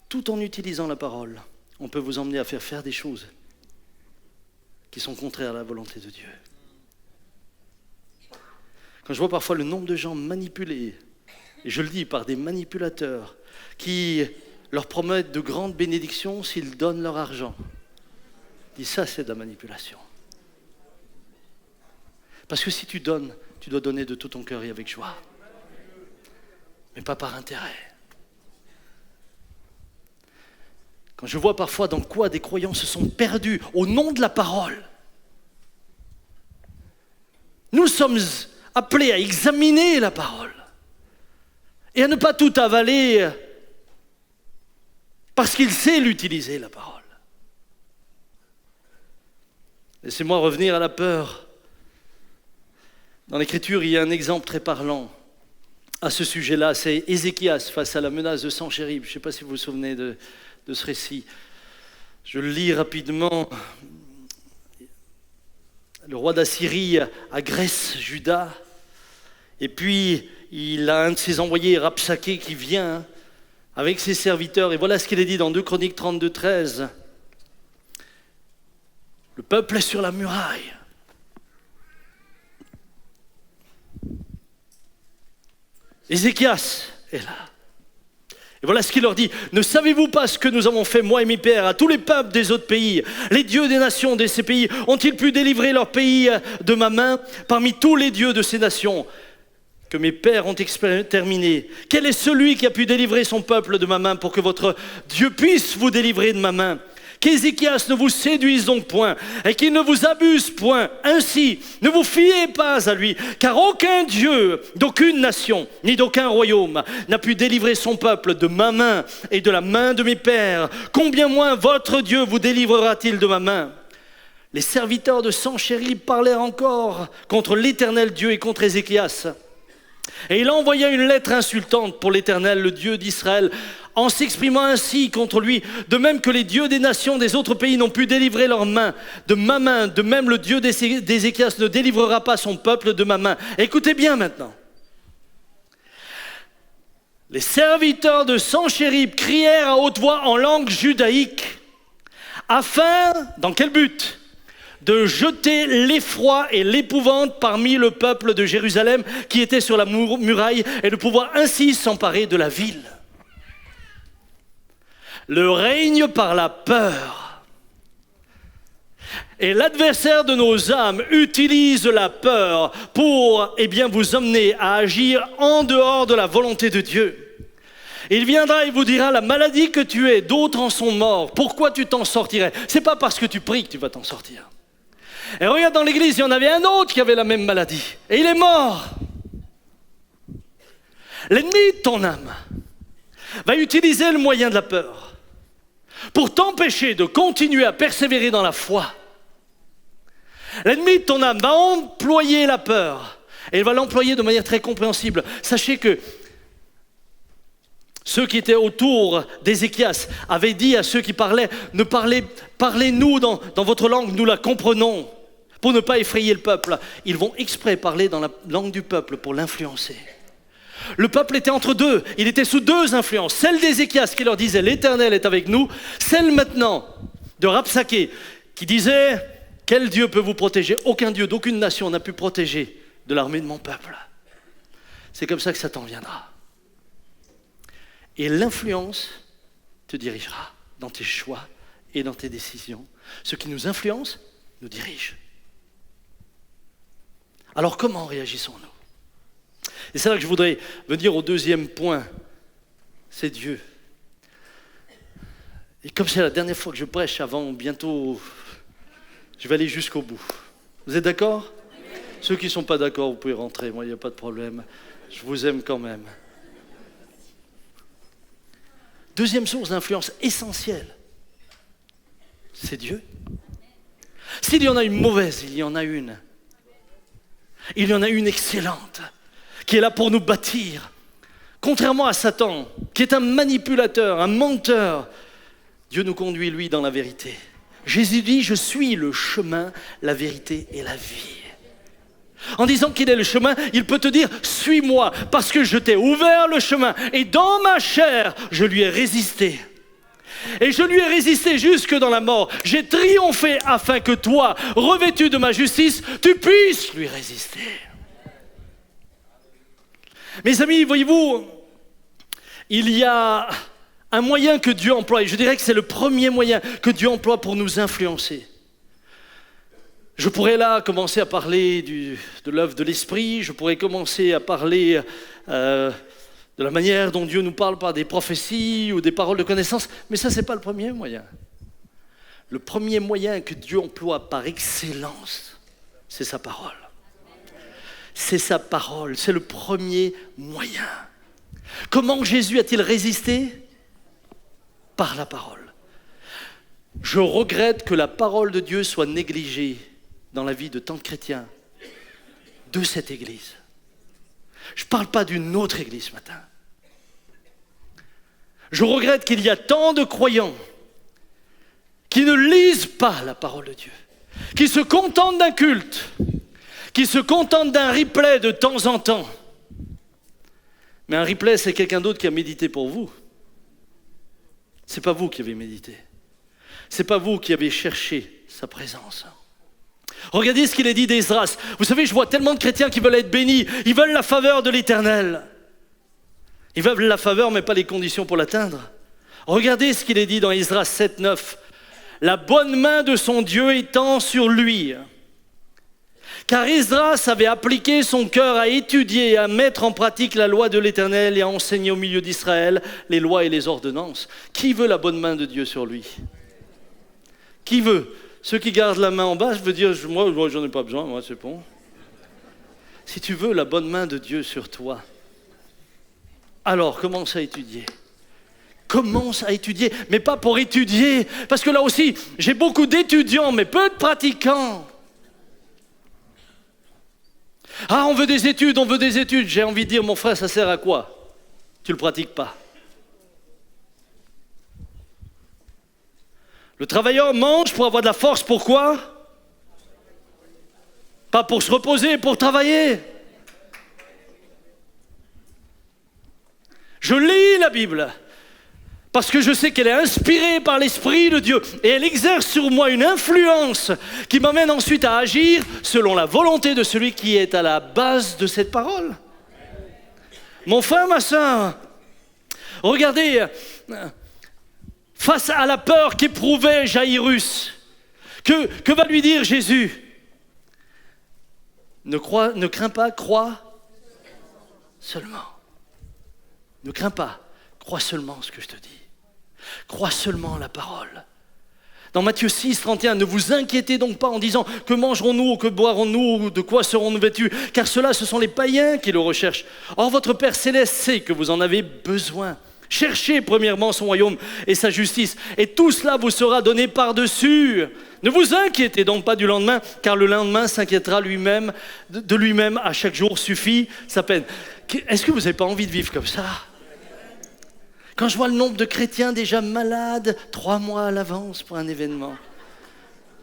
Tout en utilisant la parole, on peut vous emmener à faire des choses qui sont contraires à la volonté de Dieu. Quand je vois parfois le nombre de gens manipulés, et je le dis par des manipulateurs, qui leur promettent de grandes bénédictions s'ils donnent leur argent, je dis ça c'est de la manipulation. Parce que si tu donnes, tu dois donner de tout ton cœur et avec joie. Mais pas par intérêt. Quand je vois parfois dans quoi des croyants se sont perdus au nom de la parole, nous sommes appelés à examiner la parole et à ne pas tout avaler parce qu'il sait l'utiliser, la parole. Laissez-moi revenir à la peur. Dans l'Écriture, il y a un exemple très parlant à ce sujet-là, c'est Ézéchias face à la menace de Sanchérib. Je ne sais pas si vous vous souvenez de ce récit. Je le lis rapidement. Le roi d'Assyrie agresse Juda, et puis il a un de ses envoyés, Rabsaké, qui vient avec ses serviteurs, et voilà ce qu'il est dit dans 2 Chroniques 32, 13. Le peuple est sur la muraille. Ézéchias est là. Et voilà ce qu'il leur dit. Ne savez-vous pas ce que nous avons fait, moi et mes pères, à tous les peuples des autres pays? Les dieux des nations de ces pays ont-ils pu délivrer leur pays de ma main? Parmi tous les dieux de ces nations que mes pères ont exterminés, quel est celui qui a pu délivrer son peuple de ma main pour que votre Dieu puisse vous délivrer de ma main? Qu'Ézéchias ne vous séduise donc point et qu'il ne vous abuse point. Ainsi, ne vous fiez pas à lui, car aucun Dieu d'aucune nation, ni d'aucun royaume, n'a pu délivrer son peuple de ma main et de la main de mes pères. Combien moins votre Dieu vous délivrera-t-il de ma main? Les serviteurs de Sanchérib parlèrent encore contre l'Éternel Dieu et contre Ézéchias. Et il envoya une lettre insultante pour l'Éternel, le Dieu d'Israël, en s'exprimant ainsi contre lui, de même que les dieux des nations des autres pays n'ont pu délivrer leurs mains de ma main, de même le Dieu d'Ézéchias ne délivrera pas son peuple de ma main. Écoutez bien maintenant. Les serviteurs de Sanchérib crièrent à haute voix en langue judaïque, afin, dans quel but? De jeter l'effroi et l'épouvante parmi le peuple de Jérusalem qui était sur la muraille et de pouvoir ainsi s'emparer de la ville. Le règne par la peur. Et l'adversaire de nos âmes utilise la peur pour vous emmener à agir en dehors de la volonté de Dieu. Il viendra et vous dira, la maladie que tu es, d'autres en sont morts. Pourquoi tu t'en sortirais? C'est pas parce que tu pries que tu vas t'en sortir. Et regarde, dans l'église, il y en avait un autre qui avait la même maladie. Et il est mort. L'ennemi de ton âme va utiliser le moyen de la peur pour t'empêcher de continuer à persévérer dans la foi. L'ennemi de ton âme va employer la peur. Et il va l'employer de manière très compréhensible. Sachez que Ceux qui étaient autour d'Ézéchias avaient dit à ceux qui parlaient, parlez-nous dans votre langue, nous la comprenons, pour ne pas effrayer le peuple. Ils vont exprès parler dans la langue du peuple pour l'influencer. Le peuple était entre deux, il était sous deux influences. Celle d'Ézéchias qui leur disait l'Éternel est avec nous, celle maintenant de Rabsaké qui disait quel Dieu peut vous protéger? Aucun Dieu d'aucune nation n'a pu protéger de l'armée de mon peuple. C'est comme ça que Satan viendra. Et l'influence te dirigera dans tes choix et dans tes décisions. Ce qui nous influence nous dirige. Alors comment réagissons-nous? Et c'est là que je voudrais venir au deuxième point, c'est Dieu. Et comme c'est la dernière fois que je prêche avant, bientôt, je vais aller jusqu'au bout. Vous êtes d'accord? Ceux qui ne sont pas d'accord, vous pouvez rentrer, moi il n'y a pas de problème. Je vous aime quand même. Deuxième source d'influence essentielle, c'est Dieu. S'il y en a une mauvaise, il y en a une. Il y en a une excellente, qui est là pour nous bâtir. Contrairement à Satan, qui est un manipulateur, un menteur, Dieu nous conduit, lui, dans la vérité. Jésus dit, je suis le chemin, la vérité et la vie. En disant qu'il est le chemin, il peut te dire, suis-moi, parce que je t'ai ouvert le chemin. Et dans ma chair, je lui ai résisté. Et je lui ai résisté jusque dans la mort. J'ai triomphé afin que toi, revêtu de ma justice, tu puisses lui résister. Mes amis, voyez-vous, il y a un moyen que Dieu emploie, et je dirais que c'est le premier moyen que Dieu emploie pour nous influencer. Je pourrais là commencer à parler de l'œuvre de l'Esprit, je pourrais commencer à parler de la manière dont Dieu nous parle par des prophéties ou des paroles de connaissance, mais ça, ce n'est pas le premier moyen. Le premier moyen que Dieu emploie par excellence, c'est sa parole. C'est sa parole, c'est le premier moyen. Comment Jésus a-t-il résisté? Par la parole. Je regrette que la parole de Dieu soit négligée dans la vie de tant de chrétiens de cette église. Je ne parle pas d'une autre église ce matin. Je regrette qu'il y a tant de croyants qui ne lisent pas la parole de Dieu, qui se contentent d'un culte, qui se contentent d'un replay de temps en temps. Mais un replay, c'est quelqu'un d'autre qui a médité pour vous. Ce n'est pas vous qui avez médité. Ce n'est pas vous qui avez cherché sa présence. Regardez ce qu'il est dit d'Esdras. Vous savez, je vois tellement de chrétiens qui veulent être bénis. Ils veulent la faveur de l'Éternel. Ils veulent la faveur, mais pas les conditions pour l'atteindre. Regardez ce qu'il est dit dans Esdras 7, 9. La bonne main de son Dieu étant sur lui. Car Esdras avait appliqué son cœur à étudier et à mettre en pratique la loi de l'Éternel et à enseigner au milieu d'Israël les lois et les ordonnances. Qui veut la bonne main de Dieu sur lui? Qui veut? Ceux qui gardent la main en bas, je veux dire, moi j'en ai pas besoin, moi c'est bon. Si tu veux la bonne main de Dieu sur toi, alors commence à étudier. Commence à étudier, mais pas pour étudier, parce que là aussi, j'ai beaucoup d'étudiants, mais peu de pratiquants. Ah, on veut des études. J'ai envie de dire, mon frère, ça sert à quoi? Tu ne le pratiques pas. Le travailleur mange pour avoir de la force, pourquoi? Pas pour se reposer, pour travailler. Je lis la Bible parce que je sais qu'elle est inspirée par l'Esprit de Dieu et elle exerce sur moi une influence qui m'amène ensuite à agir selon la volonté de celui qui est à la base de cette parole. Mon frère, ma soeur, regardez, face à la peur qu'éprouvait Jaïrus, que va lui dire Jésus? Ne crains pas, crois seulement. Ne crains pas, crois seulement ce que je te dis. Crois seulement la parole. Dans Matthieu 6, 31, ne vous inquiétez donc pas en disant que mangerons-nous ou que boirons-nous ou de quoi serons-nous vêtus, car cela, ce sont les païens qui le recherchent. Or, votre Père Céleste sait que vous en avez besoin. Cherchez premièrement son royaume et sa justice, et tout cela vous sera donné par-dessus. Ne vous inquiétez donc pas du lendemain, car le lendemain s'inquiétera lui-même, de lui-même. À chaque jour suffit sa peine. Est-ce que vous n'avez pas envie de vivre comme ça? Quand je vois le nombre de chrétiens déjà malades 3 mois à l'avance pour un événement,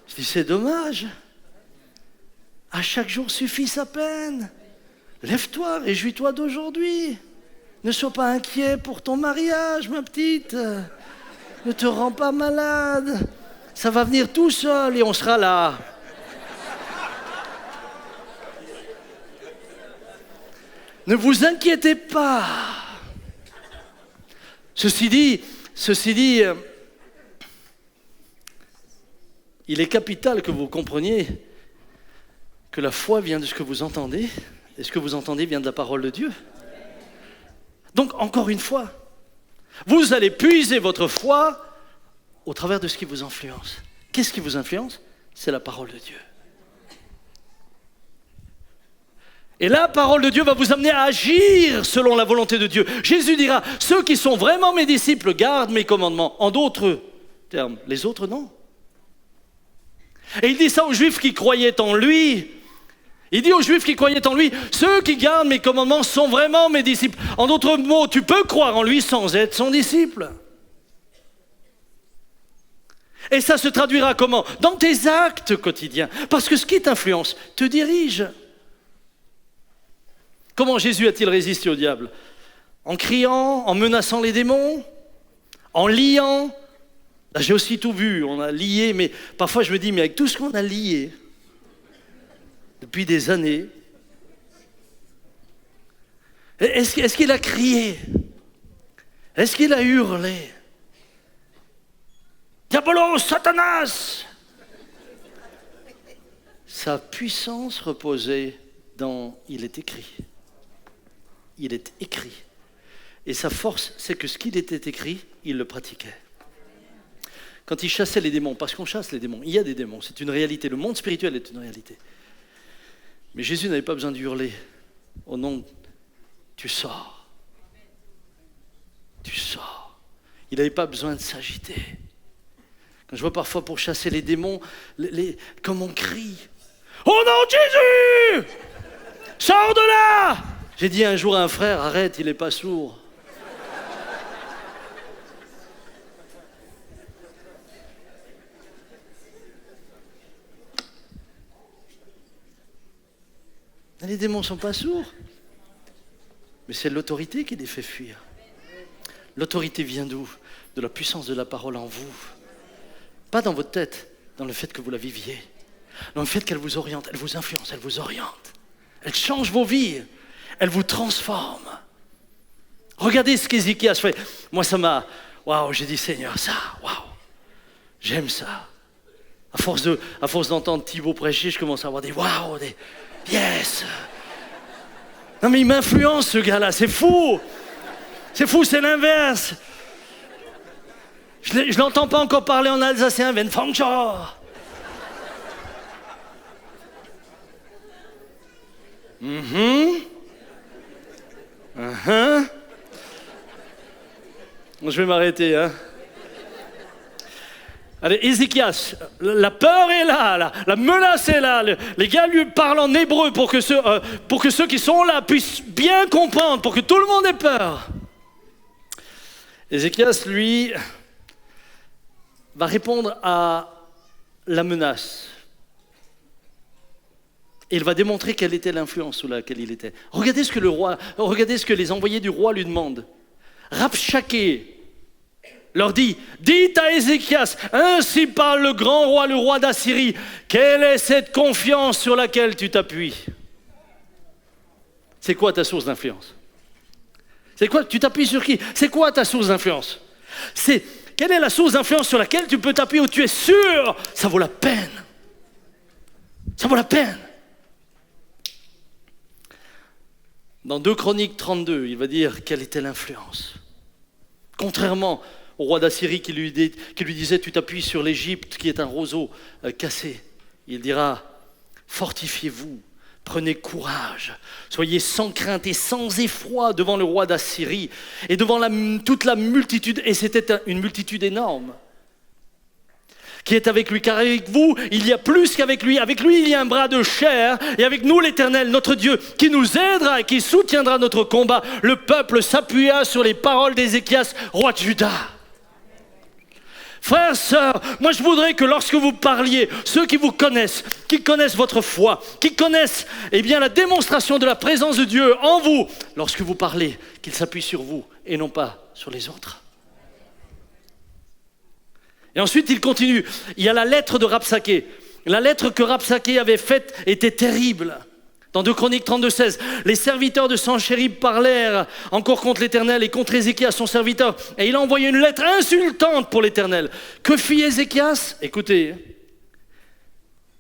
je dis c'est dommage. À chaque jour suffit sa peine. Lève-toi, réjouis-toi d'aujourd'hui. Ne sois pas inquiet pour ton mariage, ma petite. Ne te rends pas malade. Ça va venir tout seul et on sera là. Ne vous inquiétez pas. Ceci dit, il est capital que vous compreniez que la foi vient de ce que vous entendez, et ce que vous entendez vient de la parole de Dieu. Donc, encore une fois, vous allez puiser votre foi au travers de ce qui vous influence. Qu'est-ce qui vous influence? C'est la parole de Dieu. Et la parole de Dieu va vous amener à agir selon la volonté de Dieu. Jésus dira, ceux qui sont vraiment mes disciples gardent mes commandements. En d'autres termes, les autres non. Et il dit ça aux Juifs qui croyaient en lui. Il dit aux Juifs qui croyaient en lui, ceux qui gardent mes commandements sont vraiment mes disciples. En d'autres mots, tu peux croire en lui sans être son disciple. Et ça se traduira comment? Dans tes actes quotidiens. Parce que ce qui t'influence te dirige. Comment Jésus a-t-il résisté au diable? En criant, en menaçant les démons, en liant. Là, j'ai aussi tout vu, on a lié, mais parfois je me dis, mais avec tout ce qu'on a lié depuis des années, est-ce qu'il a crié? Est-ce qu'il a hurlé? Diabolos, Satanas! Sa puissance reposait dans « il est écrit ». Il est écrit. Et sa force, c'est que ce qu'il était écrit, il le pratiquait. Quand il chassait les démons, parce qu'on chasse les démons, il y a des démons, c'est une réalité, le monde spirituel est une réalité. Mais Jésus n'avait pas besoin de hurler au nom de « tu sors ». Tu sors. Il n'avait pas besoin de s'agiter. Quand je vois parfois pour chasser les démons, comme on crie « Au nom de Jésus, sors de là !» J'ai dit un jour à un frère, arrête, il n'est pas sourd. Les démons ne sont pas sourds. Mais c'est l'autorité qui les fait fuir. L'autorité vient d'où? De la puissance de la parole en vous. Pas dans votre tête, dans le fait que vous la viviez. Dans le fait qu'elle vous oriente, elle vous influence, elle vous oriente. Elle change vos vies. Elle vous transforme. Regardez ce qu'Ézéchias fait. Moi, ça m'a... Waouh, j'ai dit, Seigneur, ça, waouh, j'aime ça. À force d'entendre Thibaut prêcher, je commence à avoir des waouh, des yes. Non, mais il m'influence, ce gars-là, c'est fou. C'est fou, c'est l'inverse. Je ne l'entends pas encore parler en alsacien, wenn Fangchor. Je vais m'arrêter. Hein. Allez, Ézéchias, la peur est là, la menace est là. Les gars lui parlent en hébreu pour que ceux qui sont là puissent bien comprendre, pour que tout le monde ait peur. Ézéchias, lui, va répondre à la menace. Et il va démontrer quelle était l'influence sous laquelle il était. Regardez ce que les envoyés du roi lui demandent. Rabshaké leur dit, dites à Ézéchias, ainsi parle le grand roi, le roi d'Assyrie, quelle est cette confiance sur laquelle tu t'appuies? C'est quoi ta source d'influence? C'est quoi? Tu t'appuies sur qui? C'est quoi ta source d'influence? Quelle est la source d'influence sur laquelle tu peux t'appuyer où tu es sûr? Ça vaut la peine. Ça vaut la peine. Dans 2 Chroniques 32, il va dire quelle était l'influence. Contrairement au roi d'Assyrie qui lui disait « Tu t'appuies sur l'Égypte qui est un roseau cassé », il dira « Fortifiez-vous, prenez courage, soyez sans crainte et sans effroi devant le roi d'Assyrie et devant toute la multitude », et c'était une multitude énorme, qui est avec lui. Car avec vous, il y a plus qu'avec lui. Avec lui, il y a un bras de chair. Et avec nous, l'Éternel, notre Dieu, qui nous aidera et qui soutiendra notre combat. Le peuple s'appuya sur les paroles d'Ézéchias, roi de Juda. Frères, sœurs, moi je voudrais que lorsque vous parliez, ceux qui vous connaissent, qui connaissent votre foi, qui connaissent la démonstration de la présence de Dieu en vous, lorsque vous parlez, qu'ils s'appuient sur vous et non pas sur les autres. Et ensuite il continue, il y a la lettre de Rabsaké. La lettre que Rabsaké avait faite était terrible. Dans 2 Chroniques 32:16, les serviteurs de Sanchérib parlèrent encore contre l'Éternel et contre Ézéchias, son serviteur. Et il a envoyé une lettre insultante pour l'Éternel. Que fit Ézéchias? Écoutez,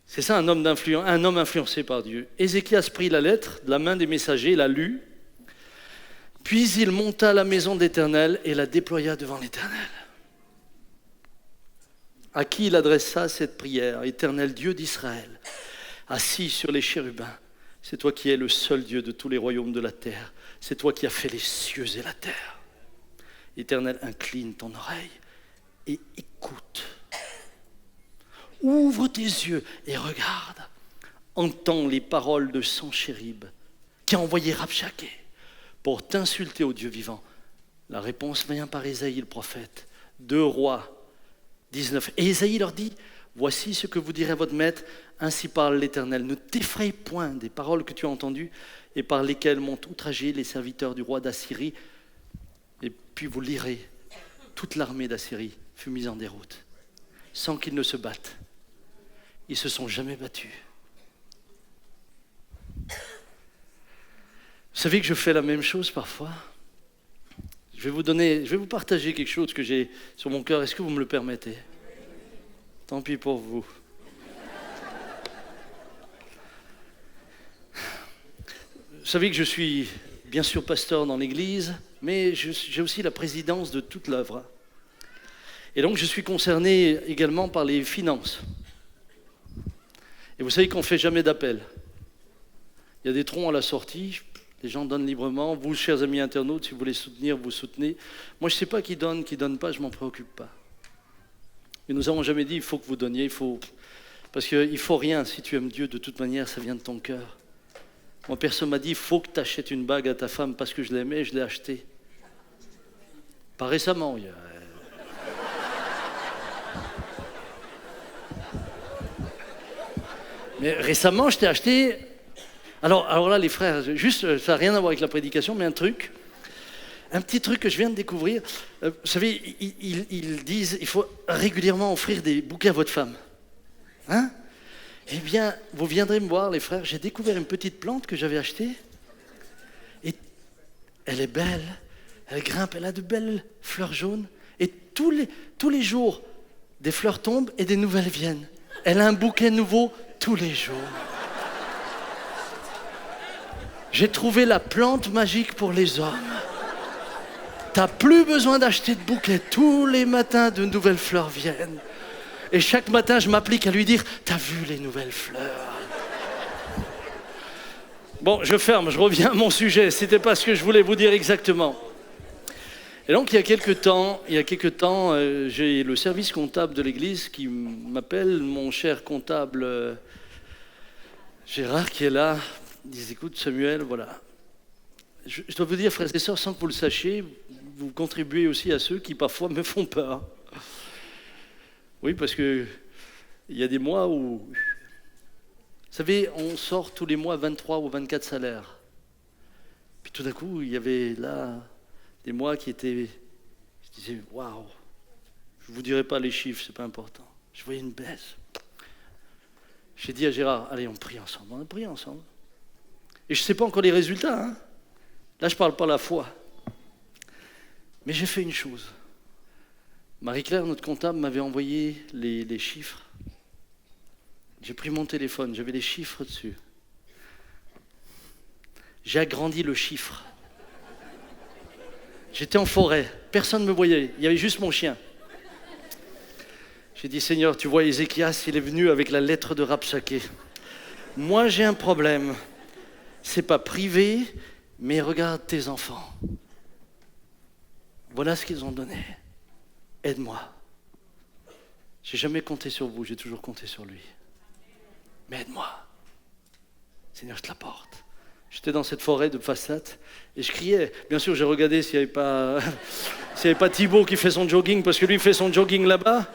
c'est ça un homme influencé par Dieu. Ézéchias prit la lettre de la main des messagers, la lut, puis il monta à la maison de l'Éternel et la déploya devant l'Éternel. À qui il adressa cette prière? Éternel Dieu d'Israël, assis sur les chérubins, c'est toi qui es le seul Dieu de tous les royaumes de la terre. C'est toi qui as fait les cieux et la terre. Éternel, incline ton oreille et écoute. Ouvre tes yeux et regarde. Entends les paroles de Sanchérib qui a envoyé Rabsaké pour t'insulter au Dieu vivant. La réponse vient par Ésaïe le prophète. 2 Rois 19. Et Ésaïe leur dit, voici ce que vous direz à votre maître, ainsi parle l'Éternel. Ne t'effraie point des paroles que tu as entendues et par lesquelles m'ont outragé les serviteurs du roi d'Assyrie. Et puis vous lirez, toute l'armée d'Assyrie fut mise en déroute, sans qu'ils ne se battent. Ils ne se sont jamais battus. Vous savez que je fais la même chose parfois? Je vais vous partager quelque chose que j'ai sur mon cœur. Est-ce que vous me le permettez? Tant pis pour vous. Vous savez que je suis bien sûr pasteur dans l'église, mais j'ai aussi la présidence de toute l'œuvre. Et donc je suis concerné également par les finances. Et vous savez qu'on ne fait jamais d'appel. Il y a des troncs à la sortie, les gens donnent librement. Vous, chers amis internautes, si vous voulez soutenir, vous soutenez. Moi, je ne sais pas qui donne pas, je ne m'en préoccupe pas. Mais nous n'avons jamais dit, il faut que vous donniez, parce qu'il ne faut rien. Si tu aimes Dieu, de toute manière, ça vient de ton cœur. Moi, personne ne m'a dit, il faut que tu achètes une bague à ta femme parce que je l'aimais, je l'ai achetée. Pas récemment. Mais récemment, je t'ai acheté... Alors là, les frères, juste, ça n'a rien à voir avec la prédication, mais un petit truc que je viens de découvrir. Vous savez, ils disent, il faut régulièrement offrir des bouquets à votre femme. Hein? Eh bien, vous viendrez me voir, les frères, j'ai découvert une petite plante que j'avais achetée. Et elle est belle, elle grimpe, elle a de belles fleurs jaunes. Et tous les jours, des fleurs tombent et des nouvelles viennent. Elle a un bouquet nouveau tous les jours. J'ai trouvé la plante magique pour les hommes. T'as plus besoin d'acheter de bouquets. Tous les matins, de nouvelles fleurs viennent. Et chaque matin, je m'applique à lui dire, t'as vu les nouvelles fleurs? Bon, je ferme, je reviens à mon sujet. C'était pas ce que je voulais vous dire exactement. Et donc, il y a quelque temps, j'ai le service comptable de l'église qui m'appelle, mon cher comptable Gérard qui est là. Ils disent, écoute Samuel, voilà. Je dois vous dire, frères et sœurs, sans que vous le sachiez, vous contribuez aussi à ceux qui parfois me font peur. Oui, parce que il y a des mois où... Vous savez, on sort tous les mois 23 ou 24 salaires. Puis tout d'un coup, il y avait là des mois qui étaient... Je disais, waouh, je ne vous dirai pas les chiffres, c'est pas important. Je voyais une baisse. J'ai dit à Gérard, allez, on prie ensemble. On a prié ensemble. Et je ne sais pas encore les résultats. Hein. Là, je ne parle pas la foi. Mais j'ai fait une chose. Marie-Claire, notre comptable, m'avait envoyé les chiffres. J'ai pris mon téléphone, j'avais les chiffres dessus. J'ai agrandi le chiffre. J'étais en forêt, personne ne me voyait, il y avait juste mon chien. J'ai dit, Seigneur, tu vois, Ézéchias, il est venu avec la lettre de Rabsaké. Moi, j'ai un problème. C'est pas privé, mais regarde tes enfants. Voilà ce qu'ils ont donné. Aide-moi. J'ai jamais compté sur vous, j'ai toujours compté sur lui. Mais aide-moi. Seigneur, je te la porte. J'étais dans cette forêt de Passat et je criais. Bien sûr, j'ai regardé s'il n'y avait pas Thibaut qui fait son jogging, parce que lui fait son jogging là-bas.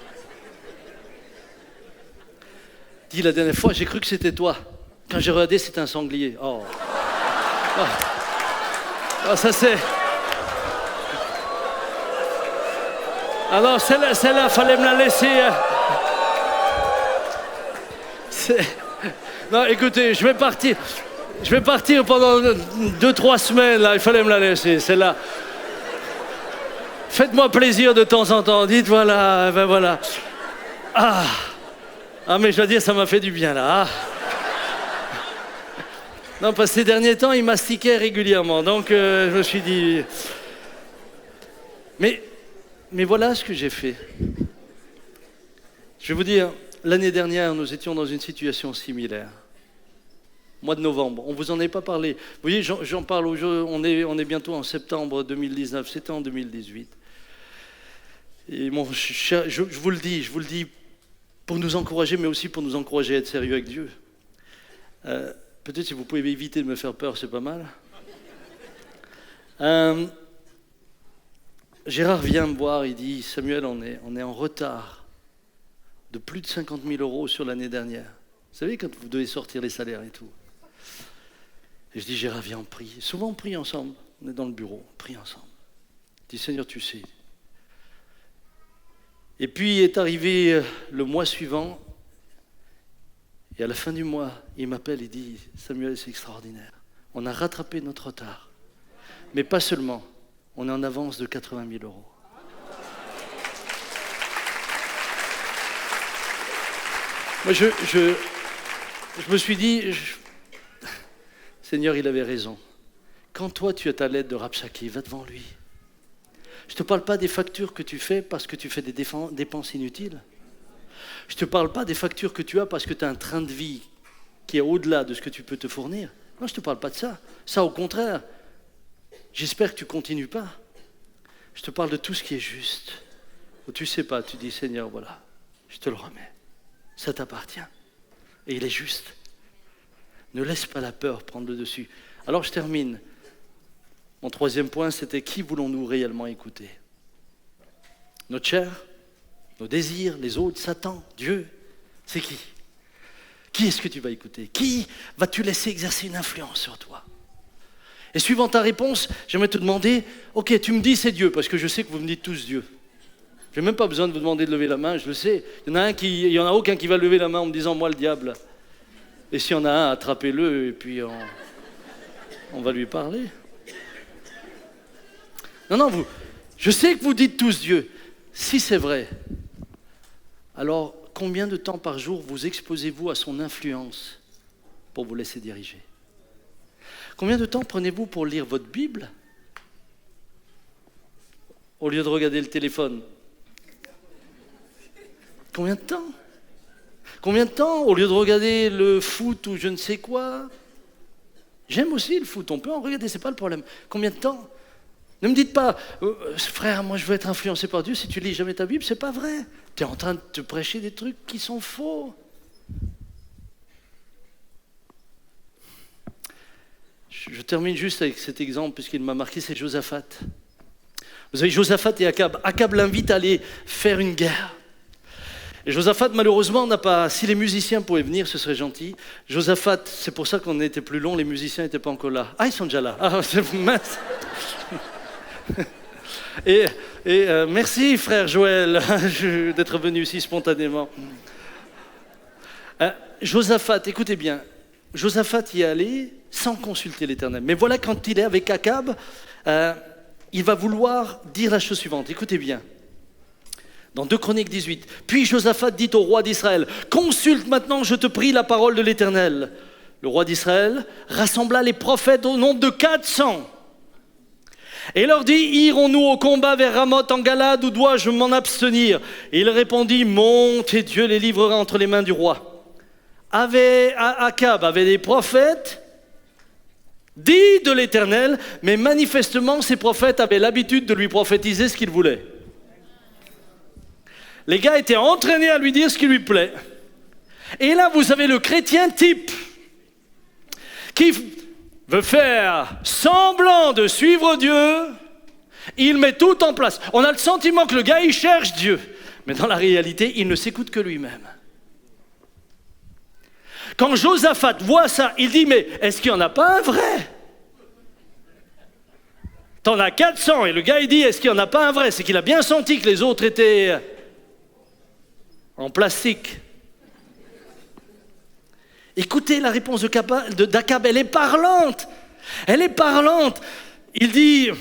Dis, la dernière fois, j'ai cru que c'était toi. Quand j'ai regardé, c'était un sanglier. Oh, ça c'est... Alors, celle-là, fallait me la laisser. Non, écoutez, je vais partir pendant 2-3 semaines, là. Il fallait me la laisser, celle-là. Faites-moi plaisir de temps en temps. Dites, voilà, ben voilà. Ah, mais je dois dire, ça m'a fait du bien, là. Ah. Non, parce que ces derniers temps, il mastiquait régulièrement. Donc, je me suis dit... Mais voilà ce que j'ai fait. Je vais vous dire, l'année dernière, nous étions dans une situation similaire. Mois de novembre, on ne vous en a pas parlé. Vous voyez, j'en parle aujourd'hui, on est bientôt en septembre 2019, c'était en 2018. Et je vous le dis pour nous encourager, mais aussi pour nous encourager à être sérieux avec Dieu. Peut-être si vous pouvez éviter de me faire peur, c'est pas mal. Gérard vient me voir, il dit, Samuel, on est en retard de plus de 50 000 € sur l'année dernière. Vous savez, quand vous devez sortir les salaires et tout. Et je dis, Gérard, viens, on prie. Souvent, on prie ensemble. On est dans le bureau, on prie ensemble. Je dis, Seigneur, tu sais. Et puis est arrivé le mois suivant. Et à la fin du mois, il m'appelle et dit, Samuel, c'est extraordinaire. On a rattrapé notre retard. Mais pas seulement. On est en avance de 80 000 €. Moi, je me suis dit, Seigneur, il avait raison. Quand toi, tu as ta lettre de Rabshakeh, va devant lui. Je ne te parle pas des factures que tu fais parce que tu fais des dépenses inutiles. Je ne te parle pas des factures que tu as parce que tu as un train de vie qui est au-delà de ce que tu peux te fournir. Non, je ne te parle pas de ça. Ça, au contraire, j'espère que tu ne continues pas. Je te parle de tout ce qui est juste. Où tu ne sais pas, tu dis, Seigneur, voilà, je te le remets. Ça t'appartient. Et il est juste. Ne laisse pas la peur prendre le dessus. Alors je termine. Mon troisième point, c'était qui voulons-nous réellement écouter? Notre chair, nos désirs, les autres, Satan, Dieu, c'est qui? Qui est-ce que tu vas écouter? Qui vas-tu laisser exercer une influence sur toi? Et suivant ta réponse, j'aimerais te demander, ok, tu me dis c'est Dieu, parce que je sais que vous me dites tous Dieu. Je n'ai même pas besoin de vous demander de lever la main, je le sais. Il n'y en a aucun qui va lever la main en me disant, moi le diable. Et s'il y en a un, attrapez-le, et puis on va lui parler. Non, je sais que vous dites tous Dieu. Si c'est vrai, alors combien de temps par jour vous exposez-vous à son influence pour vous laisser diriger? Combien de temps prenez-vous pour lire votre Bible au lieu de regarder le téléphone? Combien de temps? Combien de temps au lieu de regarder le foot ou je ne sais quoi? J'aime aussi le foot, on peut en regarder, c'est pas le problème. Combien de temps? Ne me dites pas, frère, moi je veux être influencé par Dieu, si tu lis jamais ta Bible, c'est pas vrai. Tu es en train de te prêcher des trucs qui sont faux. Je termine juste avec cet exemple, puisqu'il m'a marqué, c'est Josaphat. Vous savez, Josaphat et Akab. Akab l'invite à aller faire une guerre. Et Josaphat, malheureusement, n'a pas... Si les musiciens pouvaient venir, ce serait gentil. Josaphat, c'est pour ça qu'on était plus long, les musiciens n'étaient pas encore là. Ah, ils sont déjà là. Ah, c'est mince. Et merci, frère Joël, d'être venu ici spontanément. Josaphat, écoutez bien, Josaphat y est allé sans consulter l'Éternel. Mais voilà, quand il est avec Akab, il va vouloir dire la chose suivante. Écoutez bien. Dans 2 Chroniques 18. Puis Josaphat dit au roi d'Israël, « Consulte maintenant, je te prie, la parole de l'Éternel. » Le roi d'Israël rassembla les prophètes au nombre de 400. Et leur dit, « Irons-nous au combat vers Ramoth en Galade ou dois-je m'en abstenir ?» Et il répondit, « Monte et Dieu les livrera entre les mains du roi. » Akab avait des prophètes dits de l'Éternel, mais manifestement ces prophètes avaient l'habitude de lui prophétiser ce qu'ils voulaient. Les gars étaient entraînés à lui dire ce qui lui plaît. Et là, vous avez le chrétien type qui veut faire semblant de suivre Dieu. Il met tout en place. On a le sentiment que le gars, il cherche Dieu. Mais dans la réalité, il ne s'écoute que lui-même. Quand Josaphat voit ça, il dit, mais est-ce qu'il n'y en a pas un vrai? T'en as 400. Et le gars, il dit, est-ce qu'il n'y en a pas un vrai? C'est qu'il a bien senti que les autres étaient en plastique. Écoutez la réponse d'Akab, elle est parlante. Elle est parlante. Il dit, le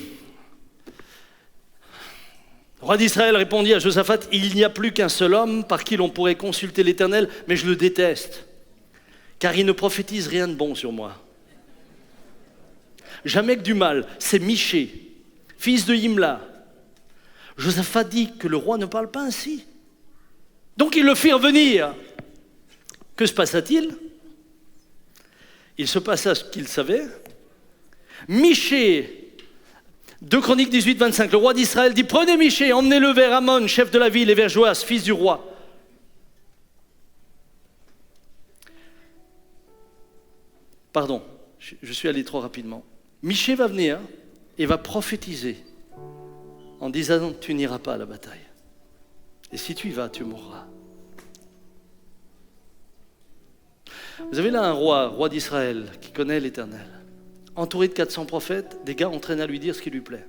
roi d'Israël répondit à Josaphat, il n'y a plus qu'un seul homme par qui l'on pourrait consulter l'Éternel, mais je le déteste, car il ne prophétise rien de bon sur moi. Jamais que du mal, c'est Michée, fils de Yimla. Josaphat dit que le roi ne parle pas ainsi. Donc ils le firent venir. Que se passa-t-il? Il se passa ce qu'il savait. Michée, 2 Chroniques 18, 25, le roi d'Israël dit, prenez Michée, emmenez-le vers Amon, chef de la ville, et vers Joas, fils du roi. Pardon, je suis allé trop rapidement. Michée va venir et va prophétiser en disant, tu n'iras pas à la bataille. Et si tu y vas, tu mourras. Vous avez là un roi d'Israël, qui connaît l'Éternel, entouré de 400 prophètes, des gars entraînés à lui dire ce qui lui plaît.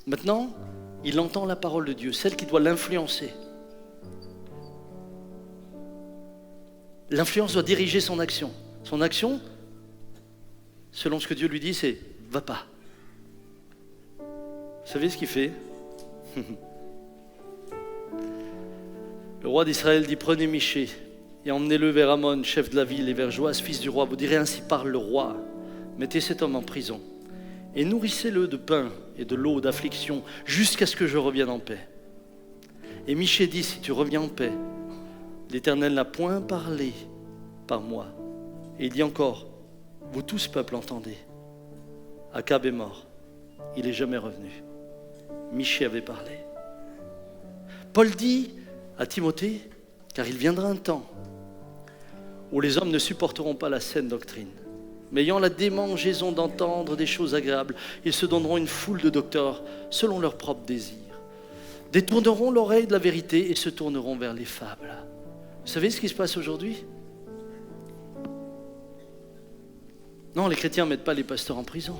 Maintenant, il entend la parole de Dieu, celle qui doit l'influencer. L'influence doit diriger son action. Son action, selon ce que Dieu lui dit, c'est « va pas ». Vous savez ce qu'il fait? Le roi d'Israël dit, prenez Michée et emmenez-le vers Amon, chef de la ville, et vers Joas, fils du roi. Vous direz, ainsi parle le roi. Mettez cet homme en prison et nourrissez-le de pain et de l'eau d'affliction jusqu'à ce que je revienne en paix. Et Michée dit, si tu reviens en paix, l'Éternel n'a point parlé par moi. Et il dit encore, vous tous, peuple, entendez. Akab est mort, il n'est jamais revenu. Michée avait parlé. Paul dit à Timothée, car il viendra un temps où les hommes ne supporteront pas la saine doctrine, mais ayant la démangeaison d'entendre des choses agréables, ils se donneront une foule de docteurs selon leurs propres désirs, détourneront l'oreille de la vérité et se tourneront vers les fables. Vous savez ce qui se passe aujourd'hui? Non, les chrétiens ne mettent pas les pasteurs en prison.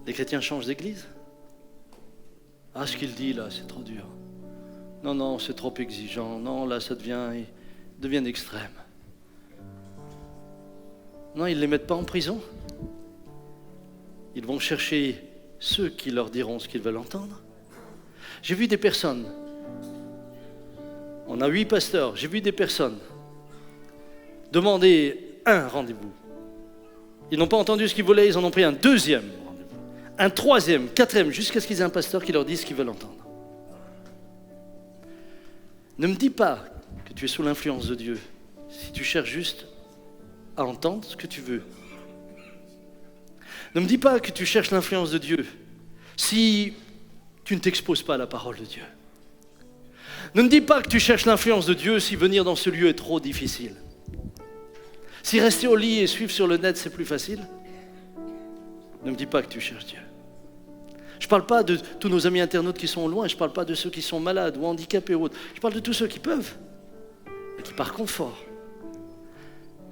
Les chrétiens changent d'église. Ah, ce qu'il dit là, c'est trop dur. Non, non, c'est trop exigeant. Non, là, ça devient extrême. Non, ils ne les mettent pas en prison. Ils vont chercher ceux qui leur diront ce qu'ils veulent entendre. J'ai vu des personnes, on a 8 pasteurs, j'ai vu des personnes demander un rendez-vous. Ils n'ont pas entendu ce qu'ils voulaient, ils en ont pris un deuxième rendez-vous, un troisième, quatrième, jusqu'à ce qu'ils aient un pasteur qui leur dise ce qu'ils veulent entendre. Ne me dis pas que tu es sous l'influence de Dieu si tu cherches juste à entendre ce que tu veux. Ne me dis pas que tu cherches l'influence de Dieu si tu ne t'exposes pas à la parole de Dieu. Ne me dis pas que tu cherches l'influence de Dieu si venir dans ce lieu est trop difficile. Si rester au lit et suivre sur le net c'est plus facile. Ne me dis pas que tu cherches Dieu. Je ne parle pas de tous nos amis internautes qui sont loin, je ne parle pas de ceux qui sont malades ou handicapés ou autres. Je parle de tous ceux qui peuvent et qui par confort.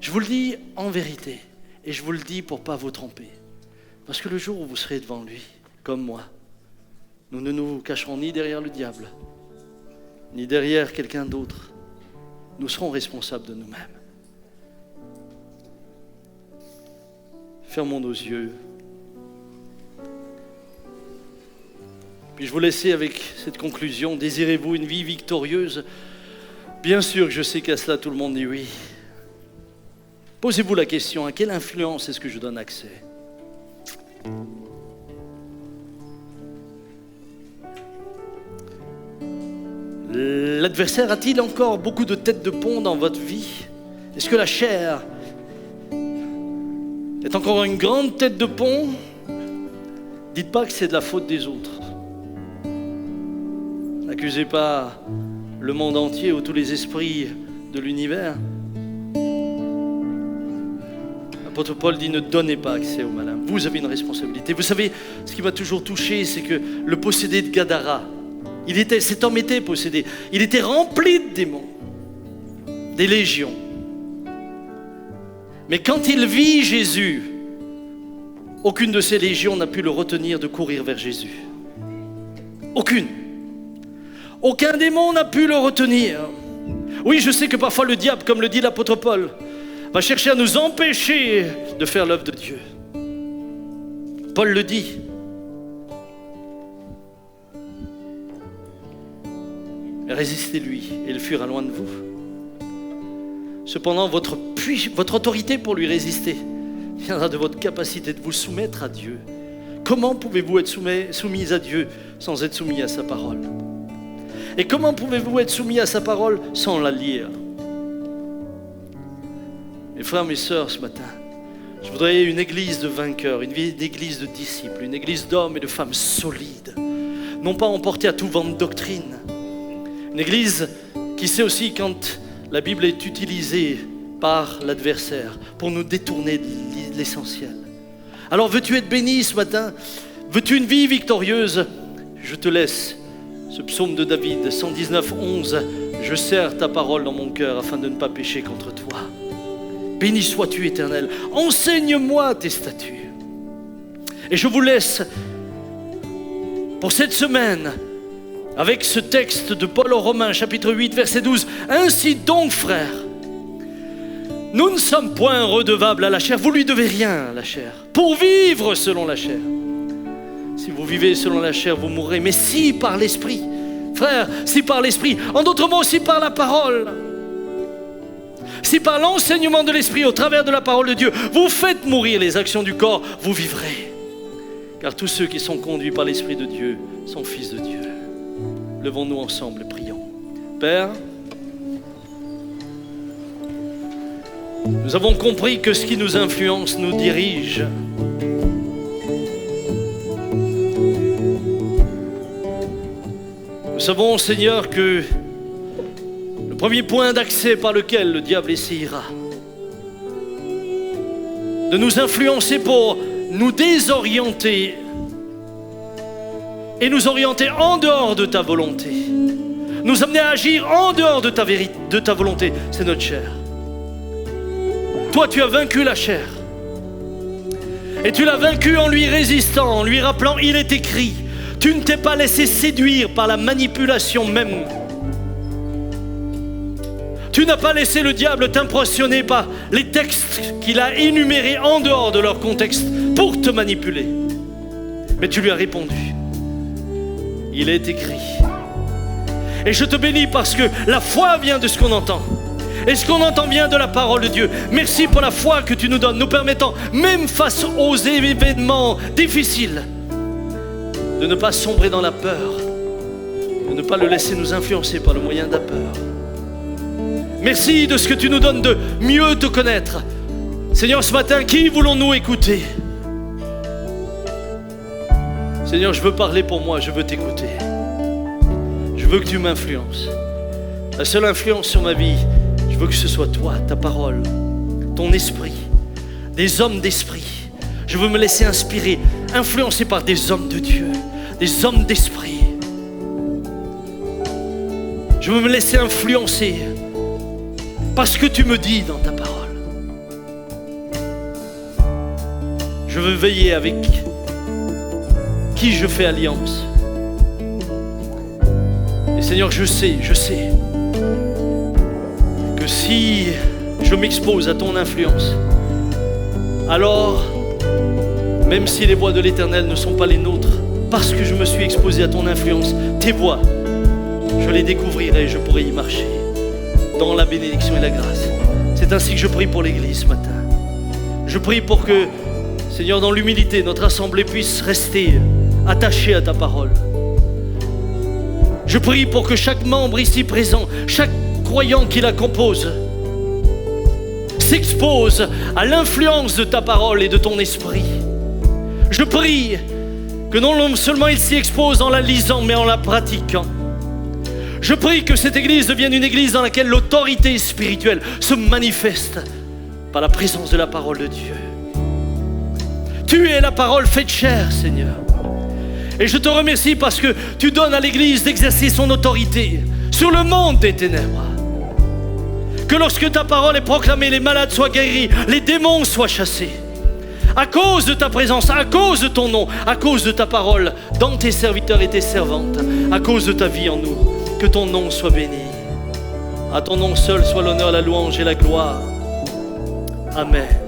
Je vous le dis en vérité et je vous le dis pour ne pas vous tromper. Parce que le jour où vous serez devant lui, comme moi, nous ne nous cacherons ni derrière le diable, ni derrière quelqu'un d'autre. Nous serons responsables de nous-mêmes. Fermons nos yeux. Puis je vous laisser avec cette conclusion. Désirez-vous une vie victorieuse? Bien sûr que je sais qu'à cela tout le monde dit oui. Posez-vous la question, à quelle influence est-ce que je donne accès? L'adversaire a-t-il encore beaucoup de têtes de pont dans votre vie? Est-ce que la chair est encore une grande tête de pont? Dites pas que c'est de la faute des autres. N'accusez pas le monde entier ou tous les esprits de l'univers. L'apôtre Paul dit ne donnez pas accès au malin. Vous avez une responsabilité. Vous savez, ce qui m'a toujours touché, c'est que le possédé de Gadara, cet homme était possédé. Il était rempli de démons, des légions. Mais quand il vit Jésus, aucune de ces légions n'a pu le retenir de courir vers Jésus. Aucune. Aucun démon n'a pu le retenir. Oui, je sais que parfois le diable, comme le dit l'apôtre Paul, va chercher à nous empêcher de faire l'œuvre de Dieu. Paul le dit. Résistez-lui et il fuira loin de vous. Cependant, votre autorité pour lui résister viendra de votre capacité de vous soumettre à Dieu. Comment pouvez-vous être soumis à Dieu sans être soumis à sa parole? Et comment pouvez-vous être soumis à sa parole sans la lire? Mes frères, mes sœurs, ce matin, je voudrais une église de vainqueurs, une église de disciples, une église d'hommes et de femmes solides, non pas emportés à tout vent de doctrine. Une église qui sait aussi quand la Bible est utilisée par l'adversaire pour nous détourner de l'essentiel. Alors veux-tu être béni ce matin? Veux-tu une vie victorieuse? Je te laisse ce psaume de David, 119, 11. Je serre ta parole dans mon cœur afin de ne pas pécher contre toi. Béni sois-tu, Éternel. Enseigne-moi tes statuts. Et je vous laisse pour cette semaine avec ce texte de Paul aux Romains, chapitre 8, verset 12. Ainsi donc, frères, nous ne sommes point redevables à la chair. Vous lui devez rien à la chair, pour vivre selon la chair. Si vous vivez selon la chair, vous mourrez. Mais si par l'Esprit, frères, si par l'Esprit, en d'autres mots, si par la parole, si par l'enseignement de l'Esprit au travers de la parole de Dieu, vous faites mourir les actions du corps, vous vivrez. Car tous ceux qui sont conduits par l'Esprit de Dieu sont fils de Dieu. Levons-nous ensemble et prions. Père, nous avons compris que ce qui nous influence nous dirige. Nous savons, Seigneur, que le premier point d'accès par lequel le diable essayera de nous influencer pour nous désorienter et nous orienter en dehors de ta volonté, nous amener à agir en dehors de ta volonté, c'est notre chair. Toi, tu as vaincu la chair. Et tu l'as vaincu en lui résistant, en lui rappelant, il est écrit. Tu ne t'es pas laissé séduire par la manipulation même. Tu n'as pas laissé le diable t'impressionner par les textes qu'il a énumérés en dehors de leur contexte pour te manipuler. Mais tu lui as répondu. Il est écrit. Et je te bénis parce que la foi vient de ce qu'on entend. Et ce qu'on entend vient de la parole de Dieu. Merci pour la foi que tu nous donnes, nous permettant, même face aux événements difficiles, de ne pas sombrer dans la peur, de ne pas le laisser nous influencer par le moyen de la peur. Merci de ce que tu nous donnes de mieux te connaître. Seigneur, ce matin, qui voulons-nous écouter? Seigneur, je veux parler pour moi, je veux t'écouter. Je veux que tu m'influences. La seule influence sur ma vie, je veux que ce soit toi, ta parole, ton esprit, des hommes d'esprit. Je veux me laisser inspirer, influencer par des hommes de Dieu, des hommes d'esprit. Je veux me laisser influencer par ce que tu me dis dans ta parole. Je veux veiller avec qui je fais alliance. Et Seigneur, je sais que si je m'expose à ton influence, alors, même si les voies de l'Éternel ne sont pas les nôtres, parce que je me suis exposé à ton influence, tes voies, je les découvrirai et je pourrai y marcher dans la bénédiction et la grâce. C'est ainsi que je prie pour l'Église ce matin. Je prie pour que, Seigneur, dans l'humilité, notre assemblée puisse rester attachée à ta parole. Je prie pour que chaque membre ici présent, chaque croyant qui la compose, s'expose à l'influence de ta parole et de ton esprit. Je prie que non seulement il s'y expose en la lisant, mais en la pratiquant. Je prie que cette église devienne une église dans laquelle l'autorité spirituelle se manifeste par la présence de la parole de Dieu. Tu es la parole faite chair, Seigneur. Et je te remercie parce que tu donnes à l'église d'exercer son autorité sur le monde des ténèbres. Que lorsque ta parole est proclamée, les malades soient guéris, les démons soient chassés. À cause de ta présence, à cause de ton nom, à cause de ta parole dans tes serviteurs et tes servantes, à cause de ta vie en nous, que ton nom soit béni. À ton nom seul soit l'honneur, la louange et la gloire. Amen.